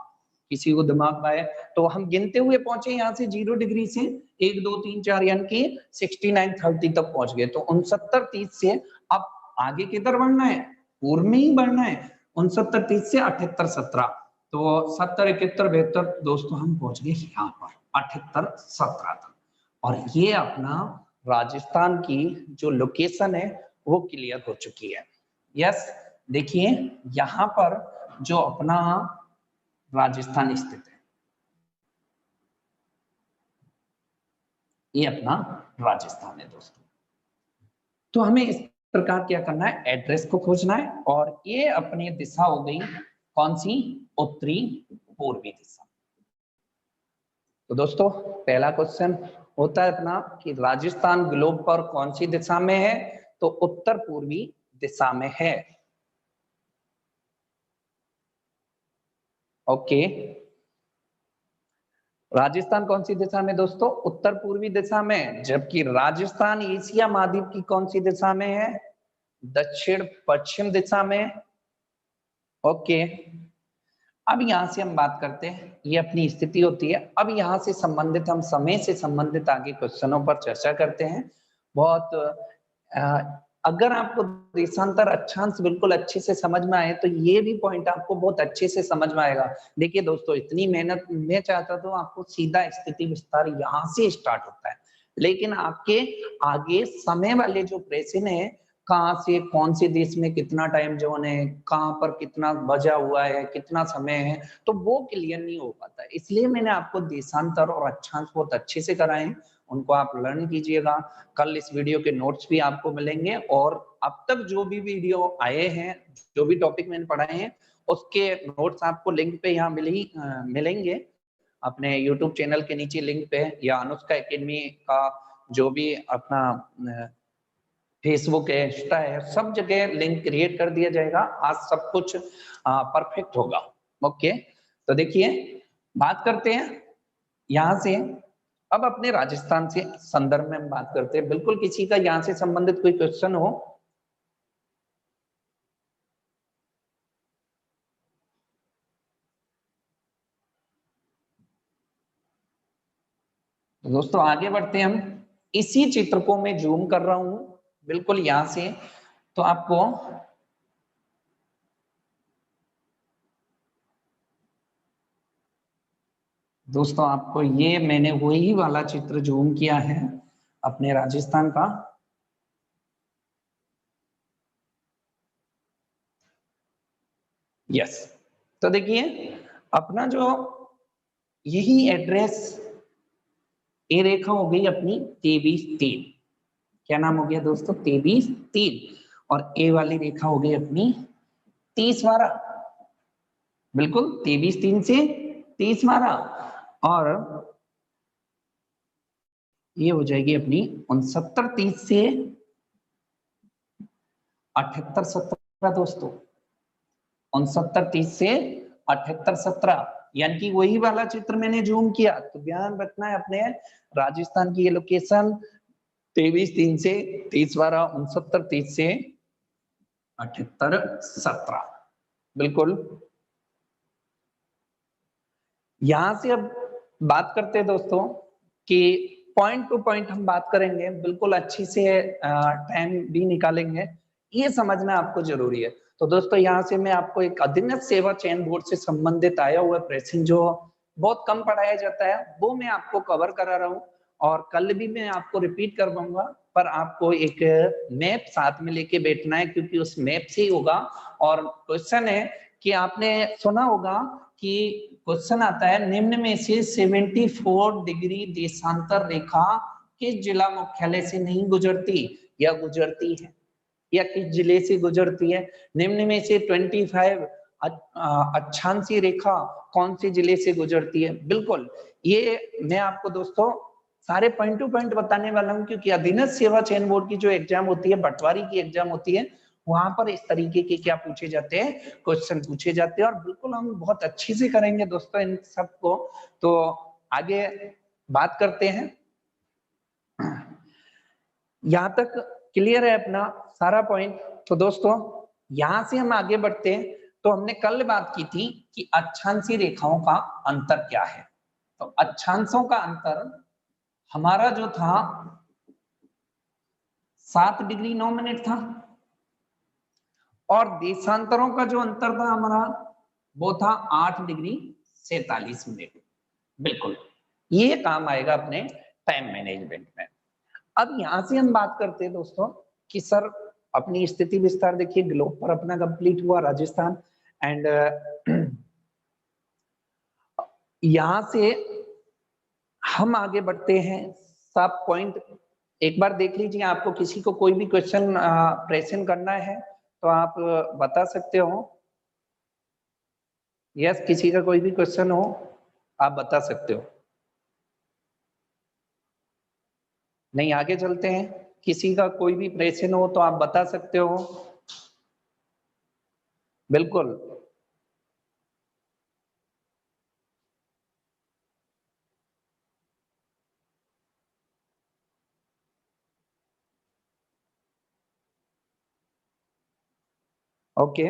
किसी को दिमाग में आए तो हम गिनते हुए पहुंचे यहाँ से 0 डिग्री से 1 2 3 4 यानी कि 69-30 तक पहुंच गए। तो 69-30 से अब आगे किधर बढ़ना है? पूर्व में ही बढ़ना है। 69-30 से 78-17, तो 70 71 72 दोस्तों हम पहुंच गए यहाँ पर 78-17 तक। और ये अपना राजस्थान की जो लोकेशन है वो क्लियर हो चुकी है। यस, देखिए यहाँ पर जो अपना राजस्थान स्थित है, ये अपना राजस्थान है दोस्तों। तो हमें इस प्रकार क्या करना है? एड्रेस को खोजना है। और ये अपनी दिशा हो गई कौन सी? उत्तरी पूर्वी दिशा। तो दोस्तों पहला क्वेश्चन होता है अपना कि राजस्थान ग्लोब पर कौन सी दिशा में है? तो उत्तर पूर्वी दिशा में है। ओके, राजस्थान कौन सी दिशा में दोस्तों? उत्तर पूर्वी दिशा में। जबकि राजस्थान एशिया महाद्वीप की कौन सी दिशा में है? दक्षिण पश्चिम दिशा में। ओके, अब यहां से हम बात करते हैं, ये अपनी स्थिति होती है। अब यहां से संबंधित हम समय से संबंधित आगे क्वेश्चनों पर चर्चा करते हैं। बहुत अगर आपको देशांतर अक्षांश बिल्कुल अच्छे से समझ में आए तो ये भी पॉइंट आपको बहुत अच्छे से समझ में आएगा। देखिए दोस्तों इतनी मेहनत मैं चाहता तो आपको सीधा स्थिति विस्तार यहाँ से स्टार्ट होता है, लेकिन आपके आगे समय वाले जो प्रश्न है, कहाँ से कौन से देश में कितना टाइम जोन है, कहाँ पर कितना बजा हुआ है, कितना समय है, तो वो क्लियर नहीं हो पाता। इसलिए मैंने आपको देशांतर और अक्षांश बहुत अच्छे से कराए हैं, उनको आप लर्न कीजिएगा। कल इस वीडियो के नोट्स भी आपको मिलेंगे और अब तक जो भी वीडियो आए हैं, जो भी टॉपिक मैंने पढ़ाए हैं, उसके नोट्स आपको लिंक पे यहाँ मिलेंगे। अपने YouTube चैनल के नीचे लिंक पे, या अनुष्का एकेडमी का जो भी अपना फेसबुक है, इंस्टा है, सब जगह लिंक क्रिएट कर दिया जाएगा। आज सब कुछ परफेक्ट होगा। ओके, तो देखिए बात करते हैं यहाँ से, अब अपने राजस्थान से संदर्भ में हम बात करते हैं। बिल्कुल किसी का यहाँ से संबंधित कोई क्वेश्चन हो? तो दोस्तों आगे बढ़ते हैं हम। इसी चित्र को मैं जूम कर रहा हूं बिल्कुल यहां से, तो आपको दोस्तों आपको ये मैंने वही वाला चित्र जूम किया है अपने राजस्थान का। यस, तो देखिए अपना जो यही एड्रेस, ए रेखा हो गई अपनी 23-3। क्या नाम हो गया दोस्तों? 23-3। और ए वाली रेखा हो गई अपनी 30-12। बिल्कुल 23-3 से 30-12। और ये हो जाएगी अपनी 69-30 से 78-17 दोस्तों। 69-30 से 78-17, यानी कि वही वाला चित्र मैंने जूम किया। तो ध्यान रखना है अपने राजस्थान की ये लोकेशन 23-3 से 30-12, 69-30 से 78-17। बिल्कुल यहां से अब बात करते हैं दोस्तों कि पॉइंट टू पॉइंट हम बात करेंगे, बिल्कुल अच्छी से टाइम भी निकालेंगे, ये समझना आपको जरूरी है। तो दोस्तों यहाँ से मैं आपको एक अधीनस्थ सेवा चयन बोर्ड से संबंधित आया हुआ प्रश्न जो बहुत कम पढ़ाया जाता है वो मैं आपको कवर करा रहा हूँ, और कल भी मैं आपको रिपीट करवाऊंगा। पर आपको एक मैप साथ में लेके बैठना है, क्योंकि उस मैप से ही होगा। और क्वेश्चन है कि आपने सुना होगा कि क्वेश्चन आता है निम्न में से 74 डिग्री देशांतर रेखा किस जिला मुख्यालय से नहीं गुजरती या गुजरती है, या किस जिले से गुजरती है? निम्न में से 25 अक्षांशीय रेखा कौन से जिले से गुजरती है? बिल्कुल ये मैं आपको दोस्तों सारे पॉइंट टू पॉइंट बताने वाला हूं, क्योंकि अधीनस्थ सेवा चयन बोर्ड की जो एग्जाम होती है, पटवारी की एग्जाम होती है, वहां पर इस तरीके के क्या पूछे जाते हैं, क्वेश्चन पूछे जाते हैं। और बिल्कुल हम बहुत अच्छी से करेंगे दोस्तों इन सबको। तो आगे बात करते हैं। यहां तक क्लियर है अपना सारा पॉइंट? तो दोस्तों यहां से हम आगे बढ़ते हैं। तो हमने कल बात की थी कि अक्षांशीय रेखाओं का अंतर क्या है। तो अक्षांशों का अंतर हमारा जो था 7 डिग्री 9 मिनट था, और देशांतरों का जो अंतर था हमारा वो था 8 डिग्री 47 मिनट। बिल्कुल ये काम आएगा अपने टाइम मैनेजमेंट में। अब यहां से हम बात करते हैं दोस्तों कि सर अपनी स्थिति विस्तार देखिए, ग्लोब पर अपना कंप्लीट हुआ राजस्थान। एंड यहां से हम आगे बढ़ते हैं। सब पॉइंट एक बार देख लीजिए, आपको किसी को कोई भी क्वेश्चन प्रेजेंट करना है तो आप बता सकते हो। यस, किसी का कोई भी क्वेश्चन हो आप बता सकते हो। नहीं, आगे चलते हैं। किसी का कोई भी प्रश्न हो तो आप बता सकते हो। बिल्कुल ओके,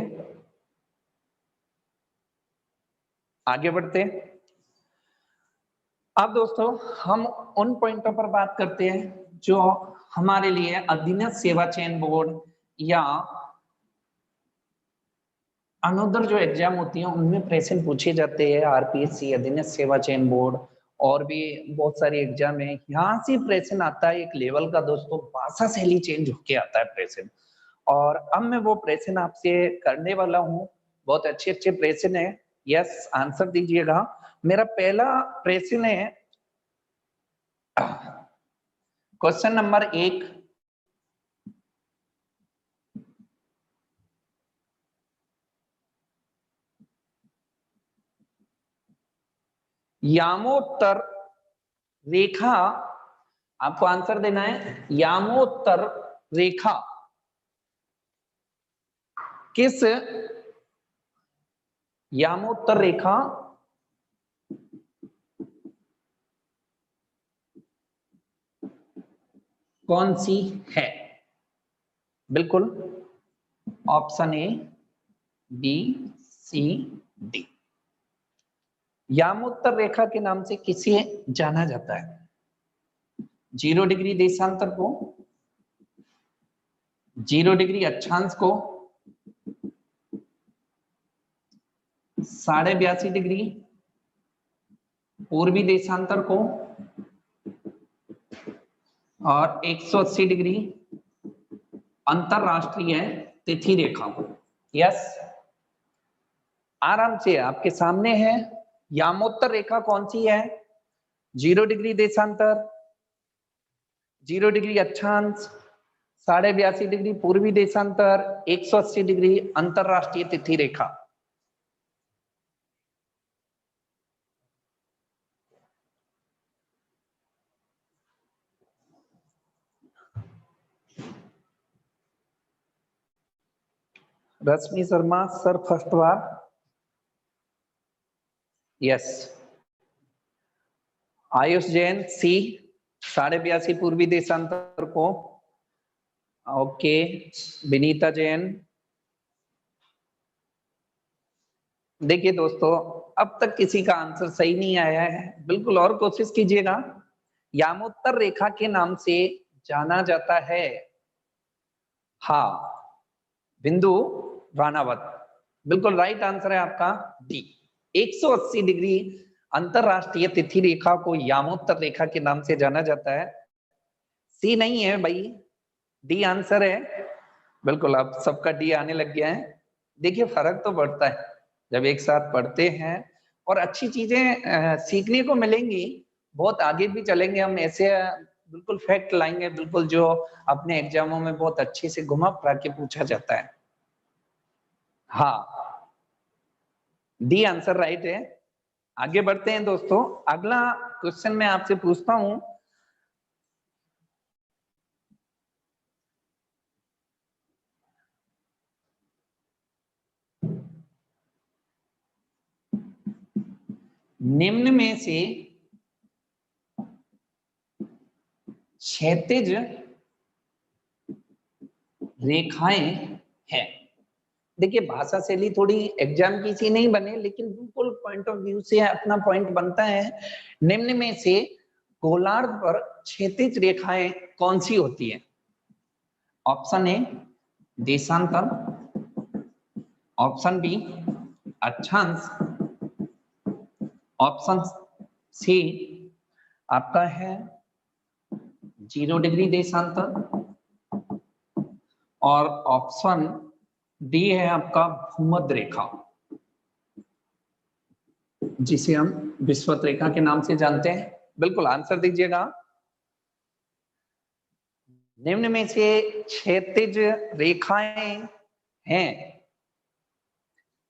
आगे बढ़ते हैं। अब दोस्तों हम उन पॉइंटों पर बात करते हैं जो हमारे लिए अधीनस्थ सेवा चयन बोर्ड या अनोदर जो एग्जाम होती है उनमें प्रश्न पूछे जाते हैं। आरपीएससी, अधीनस्थ सेवा चयन बोर्ड, और भी बहुत सारी एग्जाम है, यहाँ से प्रश्न आता है एक लेवल का दोस्तों, भाषा शैली चेंज होके आता है प्रश्न। और अब मैं वो प्रश्न आपसे करने वाला हूँ, बहुत अच्छे अच्छे प्रश्न है। यस, आंसर दीजिएगा। मेरा पहला प्रश्न है, क्वेश्चन नंबर 1, यामोत्तर रेखा, आपको आंसर देना है, यामोत्तर रेखा किस, यामोत्तर रेखा कौन सी है? बिल्कुल option A, B, C, D. यामोत्तर रेखा के नाम से किसे जाना जाता है? 0 डिग्री देशांतर को, 0 डिग्री अक्षांश को, 82.5 डिग्री पूर्वी देशांतर को और 180 डिग्री अंतरराष्ट्रीय तिथि रेखा को। यस, आराम से आपके सामने है। यामोत्तर रेखा कौन सी है? 0 डिग्री देशांतर, 0 डिग्री अक्षांश, 82.5 डिग्री पूर्वी देशांतर, 180 डिग्री अंतरराष्ट्रीय तिथि रेखा। रश्मि शर्मा सर फर्स्ट बार। यस, आयुष जैन सी, 82.5 पूर्वी देशांतर को। ओके, विनीता जैन। देखिए दोस्तों, अब तक किसी का आंसर सही नहीं आया है, बिल्कुल और कोशिश कीजिएगा। यामोत्तर रेखा के नाम से जाना जाता है, हाँ, बिंदु राणावत। बिल्कुल राइट आंसर है आपका डी। 180 डिग्री अंतरराष्ट्रीय तिथि रेखा को यामोत्तर रेखा के नाम से जाना जाता है। सी नहीं है भाई, डी आंसर है। बिल्कुल, अब सबका डी आने लग गया है। देखिए फर्क तो पड़ता है जब एक साथ पढ़ते हैं, और अच्छी चीजें सीखने को मिलेंगी। बहुत आगे भी चलेंगे हम, ऐसे बिल्कुल फैक्ट लाएंगे, बिल्कुल जो अपने एग्जामों में बहुत अच्छे से घुमा फिरा के पूछा जाता है। हाँ, डी आंसर राइट है। आगे बढ़ते हैं दोस्तों, अगला क्वेश्चन मैं आपसे पूछता हूं। निम्न में से क्षैतिज रेखाएं हैं। देखिए भाषा शैली थोड़ी एग्जाम की सी नहीं बने, लेकिन बिल्कुल पॉइंट ऑफ व्यू से अपना पॉइंट बनता है। निम्न में से गोलार्ध पर क्षैतिज रेखाएं कौन सी होती है? ऑप्शन ए देशांतर, ऑप्शन बी अक्षांश, ऑप्शन सी आपका है 0 डिग्री देशांतर, और ऑप्शन डी है आपका भूमध्य रेखा, जिसे हम विषुवत रेखा के नाम से जानते हैं। बिल्कुल आंसर दीजिएगा। निम्न में से क्षैतिज रेखाएं हैं,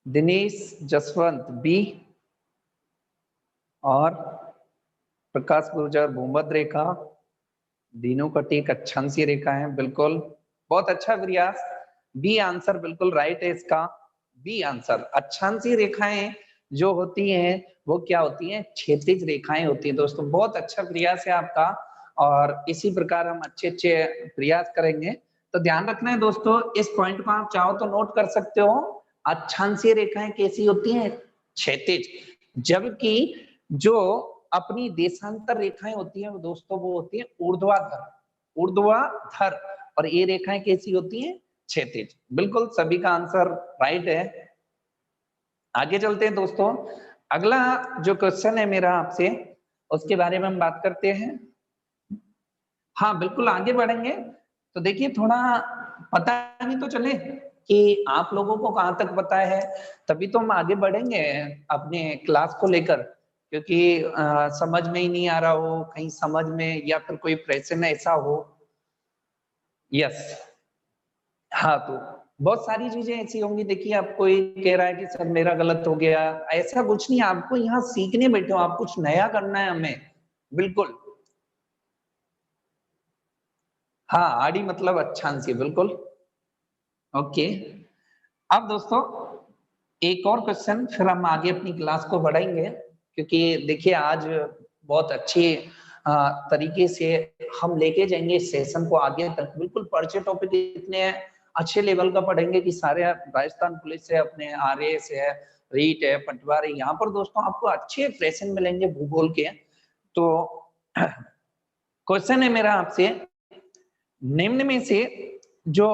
दिनेश जसवंत बी, और प्रकाश गुर्जर भूमध्य रेखा, तीनों कटी एक अक्षांशीय रेखा है। बिल्कुल, बहुत अच्छा प्रयास। बी आंसर बिल्कुल राइट है इसका। बी आंसर, अक्षांशीय रेखाएं जो होती हैं वो क्या होती हैं? क्षैतिज रेखाएं होती हैं। दोस्तों बहुत अच्छा प्रयास है आपका, और इसी प्रकार हम अच्छे अच्छे प्रयास करेंगे। तो ध्यान रखना है दोस्तों, इस पॉइंट को आप चाहो तो नोट कर सकते हो। अक्षांशीय रेखाएं कैसी होती हैं? क्षैतिज। जबकि जो अपनी देशांतर रेखाएं होती हैं वो दोस्तों वो होती है ऊर्ध्वाधर, ऊर्ध्वाधर। और ये रेखाएं कैसी होती हैं? क्षैतिज। बिल्कुल सभी का आंसर राइट है। आगे चलते हैं दोस्तों, अगला जो क्वेश्चन है मेरा आपसे, उसके बारे में हम बात करते हैं। हाँ बिल्कुल आगे बढ़ेंगे। तो देखिए थोड़ा पता नहीं तो चले कि आप लोगों को कहाँ तक पता है, तभी तो हम आगे बढ़ेंगे अपने क्लास को लेकर। क्योंकि समझ में ही नहीं आ रहा हो कहीं, समझ में या फिर कोई प्रश्न ऐसा हो। यस, हाँ तो बहुत सारी चीजें ऐसी होंगी, देखिए आप कोई कह रहा है कि सर मेरा गलत हो गया, ऐसा कुछ नहीं, आपको यहाँ सीखने बैठे हो, आप कुछ नया करना है हमें, बिल्कुल। हाँ, आड़ी मतलब अच्छांसी, बिल्कुल। ओके, अब दोस्तों एक और क्वेश्चन, फिर हम आगे अपनी क्लास को बढ़ाएंगे, क्योंकि देखिए आज बहुत अच्छी तरीके से हम लेके जाएंगे इस सेशन को आगे तक। बिल्कुल परिचय टॉपिक इतने अच्छे लेवल का पढ़ेंगे कि सारे राजस्थान पुलिस से, अपने आरएएस है, रीट है, पटवारी, यहाँ पर दोस्तों आपको अच्छे प्रेजेंट मिलेंगे भूगोल के। तो क्वेश्चन है मेरा आपसे, निम्न में से जो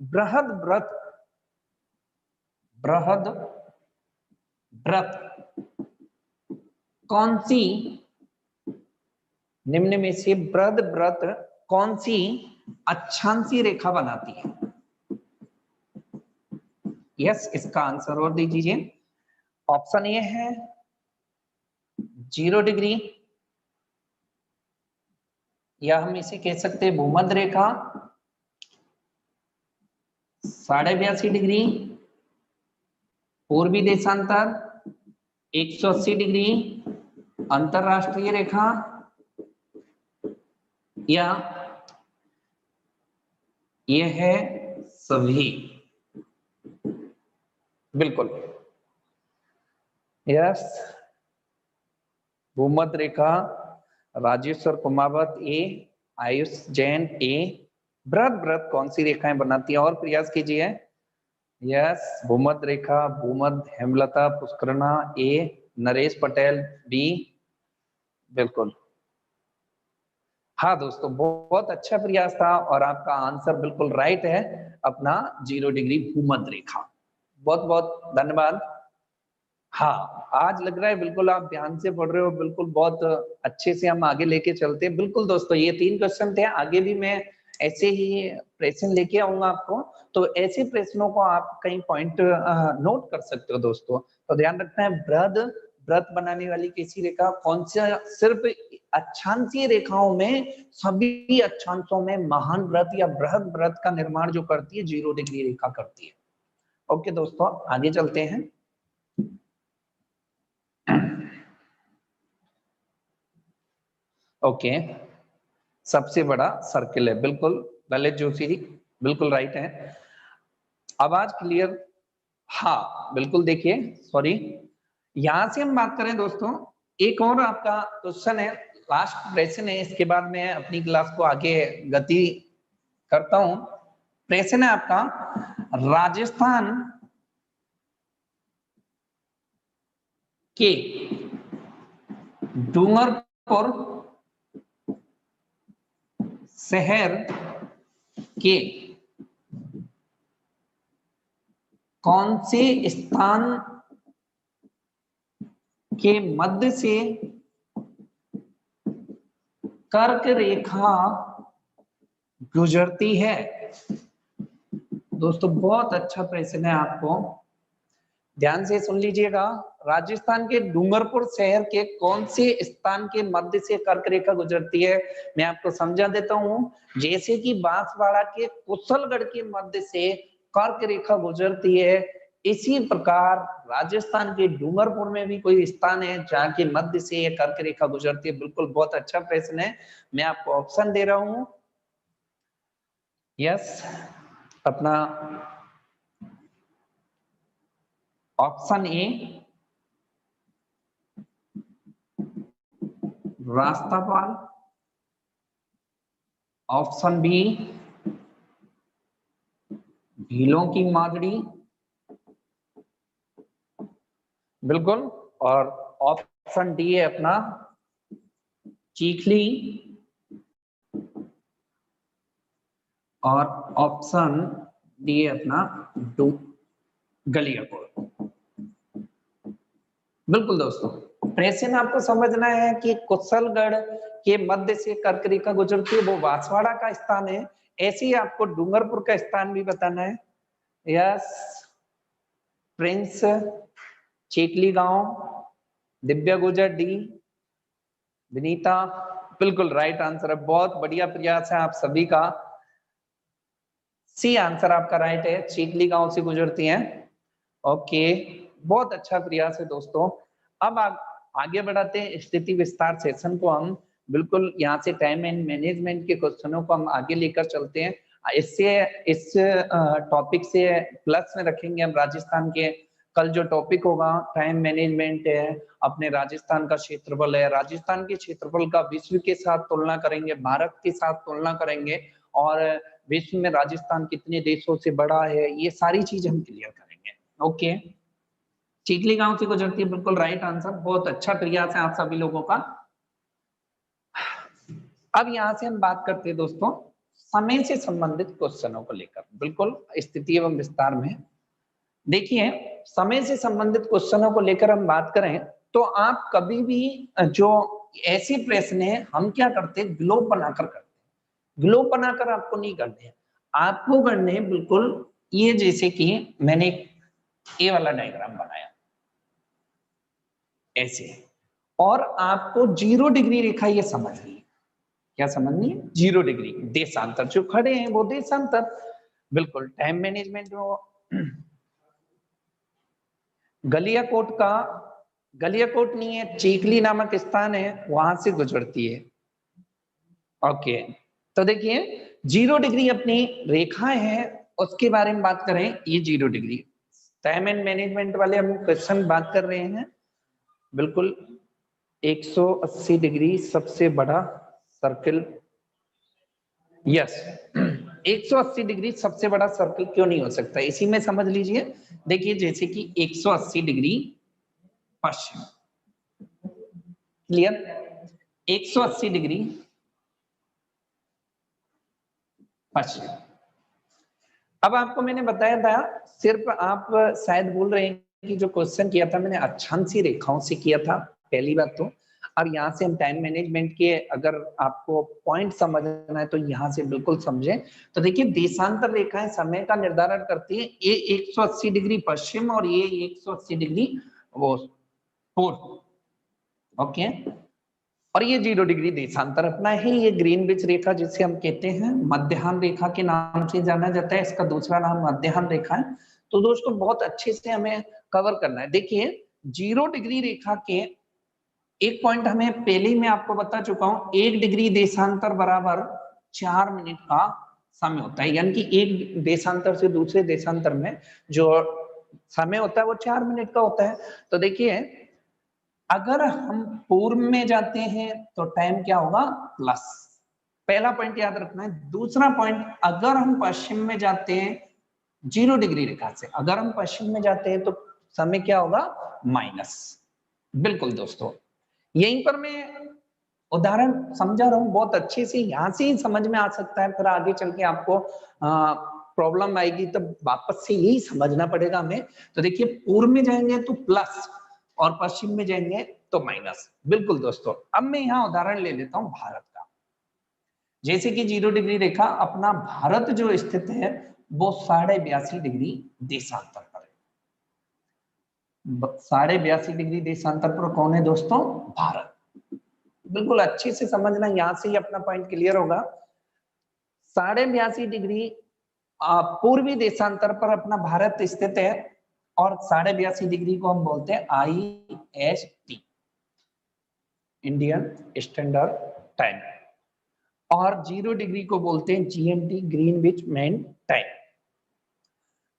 बृहद व्रत कौन सी, निम्न में से बृहद व्रत कौन सी अक्षांशीय रेखा बनाती है? यस, इसका आंसर और दीजिए। ऑप्शन ए है 0 डिग्री, या हम इसे कह सकते हैं भूमध्य रेखा, 82.5 डिग्री, पूर्वी देशांतर, 180 डिग्री, अंतरराष्ट्रीय रेखा, या यह है सभी। बिल्कुल यस, भूमध्य रेखा, राजेश्वर कुमावत ए, आयुष जैन ए। बृहद व्रत कौन सी रेखाएं बनाती है, और प्रयास कीजिए। यस, भूमध्य रेखा, भूमध्य, हेमलता, पुष्करणा ए, नरेश पटेल बी। बिल्कुल, हाँ दोस्तों, बहुत अच्छा प्रयास था, और आपका आंसर बिल्कुल राइट है, अपना 0 डिग्री भूमध्य रेखा। बहुत बहुत धन्यवाद। हाँ, आज लग रहा है बिल्कुल आप ध्यान से पढ़ रहे हो, बिल्कुल बहुत अच्छे से हम आगे लेके चलते हैं। बिल्कुल दोस्तों, ये 3 क्वेश्चन थे, आगे भी मैं ऐसे ही प्रश्न लेके आऊंगा आपको, तो ऐसे प्रश्नों को आप कई पॉइंट नोट कर सकते हो दोस्तों। तो ध्यान रखना है, बृहद व्रत बनाने वाली कैसी रेखा, कौन सा, सिर्फ अक्षांशीय रेखाओं में, सभी अक्षांशों में महान व्रत या बृहद व्रत का निर्माण जो करती है 0 डिग्री रेखा करती है। ओके दोस्तों, आगे चलते हैं। ओके, सबसे बड़ा सर्किल है, बिल्कुल ललित जोशी जी, बिल्कुल राइट है। आवाज क्लियर? हाँ बिल्कुल, देखिए सॉरी, यहां से हम बात करें दोस्तों, एक और आपका क्वेश्चन है, लास्ट प्रश्न है, इसके बाद मैं अपनी क्लास को आगे गति करता हूं। प्रश्न है आपका, राजस्थान के डूंगरपुर शहर के कौन से स्थान के मध्य से कर्क रेखा गुजरती है? दोस्तों बहुत अच्छा प्रश्न है, आपको ध्यान से सुन लीजिएगा। राजस्थान के डूंगरपुर शहर के कौन से स्थान के मध्य से कर्क रेखा गुजरती है? मैं आपको समझा देता हूं, जैसे कि बांसवाड़ा के कुशलगढ़ के मध्य से कर्क रेखा गुजरती है, इसी प्रकार राजस्थान के डूंगरपुर में भी कोई स्थान है जहाँ के मध्य से ये कर्क रेखा गुजरती है। बिल्कुल, बहुत अच्छा प्रश्न है, मैं आपको ऑप्शन दे रहा हूं। यस, अपना ऑप्शन ए रास्तापाल, ऑप्शन बी भीलों की मागड़ी, बिल्कुल, और ऑप्शन डी है अपना चीखली, और ऑप्शन डी है अपना गलियाकोट। बिल्कुल दोस्तों, प्रश्न आपको समझना है कि कुशलगढ़ के मध्य से कर्क रेखा गुजरती है, वो बांसवाड़ा का स्थान है, ऐसे ही आपको डूंगरपुर का स्थान भी बताना है। यस, प्रिंस, चीखली गांव, दिव्या गुजर डी, विनीता, बिल्कुल राइट आंसर है, बहुत बढ़िया प्रयास है आप सभी का। सी आंसर आपका राइट है, चीखली गांव से गुजरती है। ओके, बहुत अच्छा प्रयास है दोस्तों। अब आगे बढ़ाते हैं स्थिति विस्तार सेशन को हम, बिल्कुल यहाँ से टाइम एंड मैनेजमेंट के क्वेश्चनों को हम आगे लेकर चलते हैं। इससे इस टॉपिक से प्लस में रखेंगे हम राजस्थान के, कल जो टॉपिक होगा टाइम मैनेजमेंट है, अपने राजस्थान का क्षेत्रफल है, राजस्थान के क्षेत्रफल का विश्व के साथ तुलना करेंगे, भारत के साथ तुलना करेंगे, और विश्व में राजस्थान कितने देशों से बड़ा है, ये सारी चीजें हम क्लियर करेंगे। ओके, चीखली गांव से गुजरती है, बिल्कुल राइट आंसर, बहुत अच्छा प्रयास है आप सभी लोगों का। अब यहां से हम बात करते हैं दोस्तों समय से संबंधित क्वेश्चनों को लेकर, बिल्कुल स्थिति एवं विस्तार में। देखिए, समय से संबंधित क्वेश्चनों को लेकर हम बात करें तो आप कभी भी जो ऐसे प्रश्न है हम क्या करते हैं, ग्लोब बनाकर करते हैं। ग्लोब बनाकर आपको नहीं करने हैं, आपको करने हैं बिल्कुल ये, जैसे कि मैंने ये वाला डायग्राम बनाया ऐसे, और आपको 0 डिग्री रेखा ये समझनी है। क्या समझनी है? 0 डिग्री देशांतर, जो खड़े हैं वो देशांतर, बिल्कुल टाइम मैनेजमेंट में। गलियाकोट नहीं है, चीखली नामक स्थान है, वहां से गुजरती है। ओके, तो देखिए 0 डिग्री अपनी रेखा है, उसके बारे में बात करें, ये 0 डिग्री टाइम एंड मैनेजमेंट वाले हम क्वेश्चन बात कर रहे हैं। बिल्कुल 180 डिग्री सबसे बड़ा सर्किल, यस 180 डिग्री सबसे बड़ा सर्कल क्यों नहीं हो सकता, इसी में समझ लीजिए। देखिए जैसे कि 180 डिग्री पश्चिम, क्लियर, 180 डिग्री पश्चिम। अब आपको मैंने बताया था, सिर्फ आप शायद भूल रहे हैं कि जो क्वेश्चन किया था मैंने अक्षांशीय रेखाओं से किया था, पहली बात तो। और यहाँ से हम टाइम मैनेजमेंट के, अगर आपको पॉइंट समझना है तो यहाँ से बिल्कुल समझें। तो देखिए देशांतर रेखाएं समय का निर्धारण करती है, ये 180 डिग्री पश्चिम और ये 180 डिग्री वो पूर्व। ओके, और ये 0 डिग्री देशांतर अपना है। ये ग्रीनविच रेखा जिसे हम कहते हैं मध्याह्न रेखा के नाम से जाना जाता है, इसका दूसरा नाम मध्याह्न रेखा है। तो दोस्तों बहुत अच्छे से हमें कवर करना है। देखिए 0 डिग्री रेखा के एक पॉइंट हमें पहले ही मैं आपको बता चुका हूं, 1 डिग्री देशांतर बराबर 4 मिनट का समय होता है, यानी कि एक देशांतर से दूसरे देशांतर में जो समय होता है वो 4 मिनट का होता है। तो देखिए अगर हम पूर्व में जाते हैं तो टाइम क्या होगा, प्लस, पहला पॉइंट याद रखना है। दूसरा पॉइंट, अगर हम पश्चिम में जाते हैं 0 डिग्री रेखा से, अगर हम पश्चिम में जाते हैं तो समय क्या होगा, माइनस। बिल्कुल दोस्तों, यहीं पर मैं उदाहरण समझा रहा हूं बहुत अच्छे से, यहां से ही समझ में आ सकता है, फिर आगे चल के आपको प्रॉब्लम आएगी तब वापस से यही समझना पड़ेगा हमें। तो देखिए पूर्व में जाएंगे तो प्लस और पश्चिम में जाएंगे तो माइनस। बिल्कुल दोस्तों, अब मैं यहाँ उदाहरण ले लेता हूँ भारत का। जैसे कि 0 डिग्री रेखा अपना भारत जो स्थित है वो 82.5 डिग्री देशांतर पर है। 82.5 डिग्री देशांतर पर कौन है दोस्तों, भारत। बिल्कुल अच्छे से समझना, यहां से ही अपना पॉइंट क्लियर होगा। 82.5 डिग्री पूर्वी देशांतर पर अपना भारत स्थित है, और 82.5 डिग्री को हम बोलते हैं IST, इंडियन स्टैंडर्ड टाइम, और 0 डिग्री को बोलते हैं GMT, ग्रीनविच मीन टाइम।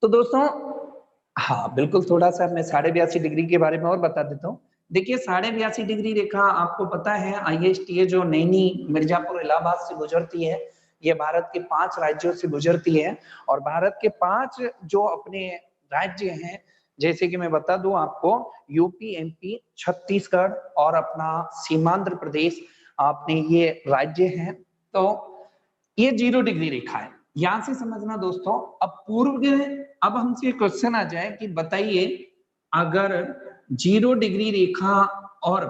तो दोस्तों हाँ बिल्कुल, थोड़ा सा मैं 82.5 डिग्री के बारे में और बता देता हूँ। देखिए 82.5 डिग्री रेखा आपको पता है IST है, जो नैनी, मिर्जापुर, इलाहाबाद से गुजरती है। ये भारत के 5 राज्यों से गुजरती है, और भारत के 5 जो अपने राज्य हैं, जैसे कि मैं बता दूं आपको, यूपी, MP, छत्तीसगढ़ और अपना सीमांध्र प्रदेश, अपने ये राज्य हैं। तो ये 0 डिग्री रेखा है, यहां से समझना दोस्तों। अब पूर्व के, अब हमसे क्वेश्चन आ जाए कि बताइए अगर 0 डिग्री रेखा और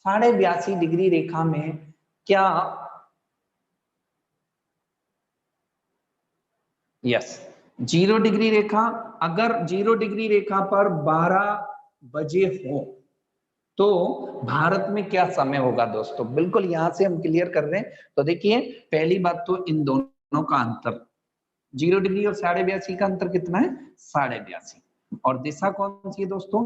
82.5 डिग्री रेखा में क्या, यस 0 डिग्री रेखा, अगर 0 डिग्री रेखा पर 12 बजे हो तो भारत में क्या समय होगा दोस्तों। बिल्कुल यहां से हम क्लियर कर रहे हैं। तो देखिए पहली बात तो इन दोनों का अंतर, 0 डिग्री और 82.5 का अंतर कितना है? 82.5। और दिशा कौन सी है दोस्तों?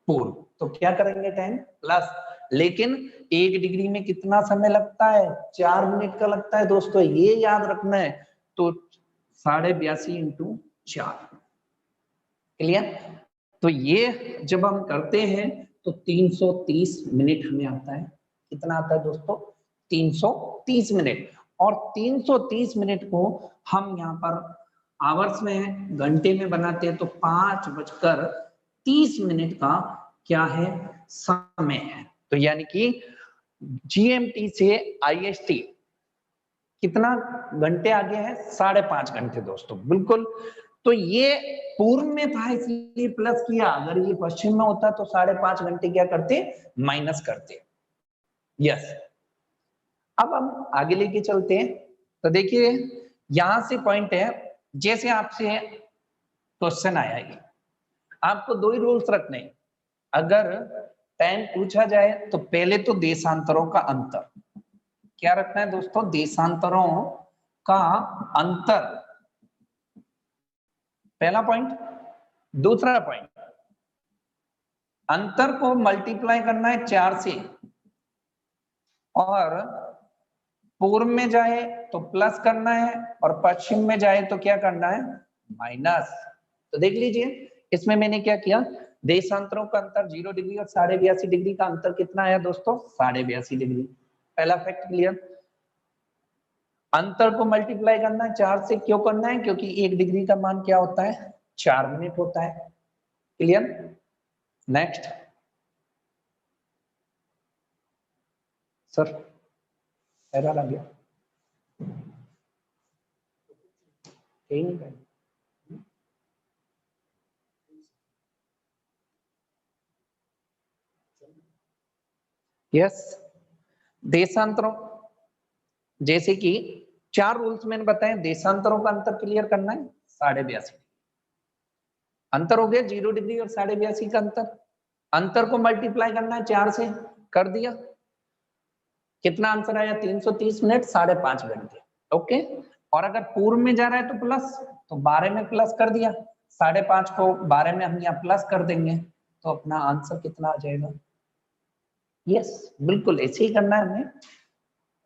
पूर्व। तो क्या करेंगे 10 प्लस, लेकिन 1 डिग्री में कितना समय लगता है? 4 मिनट का लगता है दोस्तों, ये याद रखना है। तो 82.5 इंटू 4। क्लियर? तो ये जब हम करते हैं तो 330 मिनट हमें आता है। कितना आता है दोस्तों? 330 मिनट। और 330 मिनट को हम यहाँ पर आवर्स में, घंटे में बनाते हैं तो 5:30 का क्या है? समय है। तो यानी कि जीएमटी से आईएसटी कितना घंटे आगे है? 5.5 घंटे दोस्तों, बिल्कुल। तो ये पूर्व में था इसलिए प्लस किया, अगर ये पश्चिम में होता तो 5.5 घंटे क्या करते? माइनस करते। यस। अब हम आगे लेके चलते हैं। तो देखिए यहां से पॉइंट है, जैसे आपसे क्वेश्चन आया है, आपको 2 ही रूल्स रखने हैं। अगर टाइम पूछा जाए तो पहले तो देशांतरों का अंतर क्या रखना है दोस्तों? देशांतरों का अंतर, पहला पॉइंट। दूसरा पॉइंट, अंतर को मल्टीप्लाई करना है 4 से, और पूर्व में जाए तो प्लस करना है और पश्चिम में जाए तो क्या करना है? माइनस। तो देख लीजिए इसमें मैंने क्या किया, देशांतरों का अंतर 0 डिग्री और 82.5 डिग्री का अंतर कितना आया दोस्तों? 82.5 डिग्री। पहला फैक्ट क्लियर। अंतर को मल्टीप्लाई करना है 4 से, क्यों करना है? क्योंकि 1 डिग्री का मान क्या होता है? 4 मिनट होता है। क्लियर? नेक्स्ट सर, एरर आ गया। यस, देशांतरों, जैसे कि 4 रूल्स मैंने बताए। देशांतरों का अंतर क्लियर करना है 82.5। अंतर हो गया 0 डिग्री और 82.5 का अंतर। अंतर को मल्टीप्लाई करना है 4 से, कर दिया। कितना आंसर आया? 330 मिनट 5.5 घंटे। ओके। और अगर पूर्व में जा रहा है तो प्लस, तो 12 में प्लस कर दिया। 5.5 को 12 में हम यहाँ प्लस कर देंगे तो अपना आंसर कितना आ जाएगा? यस, बिल्कुल ऐसे ही करना है हमें।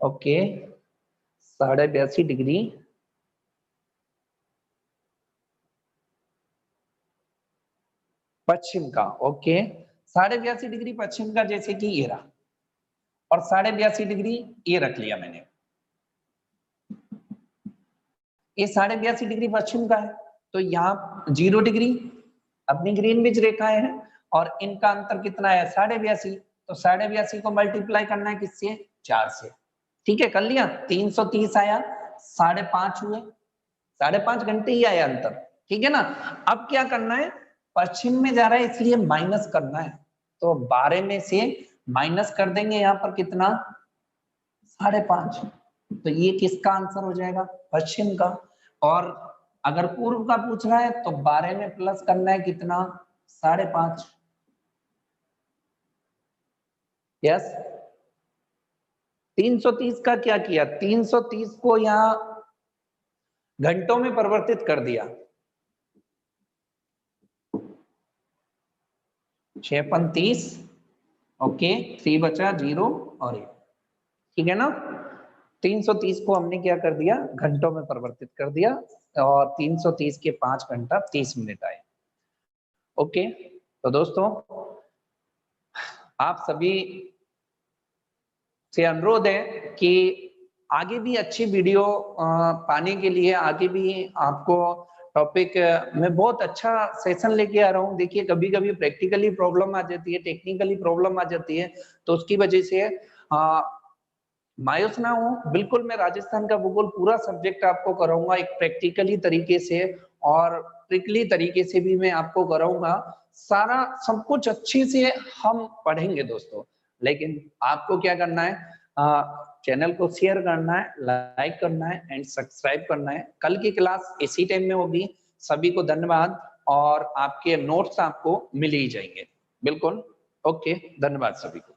ओके, 82.5 डिग्री पश्चिम का। ओके, 82.5 डिग्री पश्चिम का, जैसे कि ये रहा, और 82.5 डिग्री ये रख लिया मैंने। ये 82.5 डिग्री पश्चिम का है, तो यहाँ 0 डिग्री अपनी ग्रीन विच रेखाएं हैं, और इनका अंतर कितना है? 82.5। तो 82.5 को मल्टीप्लाई करना है किससे? 4 से। ठीक है, कर लिया। 330 आया, 5.5 हुए, 5.5 घंटे ही आया अंतर। ठीक है ना? अब क्या करना है? पश्चिम में जा रहा है इसलिए माइनस करना है, तो 12 में से माइनस कर देंगे यहाँ पर कितना? 5.5। तो ये किसका आंसर हो जाएगा? पश्चिम का। और अगर पूर्व का पूछ रहा है तो 12 में प्लस करना है कितना? 5.5। यस। 330 का क्या किया? 330 को यहाँ घंटों में परिवर्तित कर दिया। 6×5 = 30। ओके, 3 बचा 0 और 1। ठीक है ना? 330 को हमने क्या कर दिया? घंटों में परिवर्तित कर दिया, और 330 के 5 घंटा 30 मिनट आए। ओके, तो दोस्तों आप सभी से अनुरोध है कि आगे भी अच्छी वीडियो पाने के लिए, आगे भी आपको टॉपिक में बहुत अच्छा सेशन लेके आ रहा हूँ। देखिए कभी कभी प्रैक्टिकली प्रॉब्लम आ जाती है, टेक्निकली प्रॉब्लम आ जाती है, तो उसकी वजह से मायूस ना हो। बिल्कुल मैं राजस्थान का भूगोल पूरा सब्जेक्ट आपको कराऊंगा एक प्रैक्टिकली तरीके से, और ट्रिकली तरीके से भी मैं आपको कराऊंगा। सारा सब कुछ अच्छे से हम पढ़ेंगे दोस्तों। लेकिन आपको क्या करना है? चैनल को शेयर करना है, लाइक करना है एंड सब्सक्राइब करना है। कल की क्लास इसी टाइम में होगी। सभी को धन्यवाद, और आपके नोट्स आपको मिल ही जाएंगे। बिल्कुल ओके, धन्यवाद सभी को।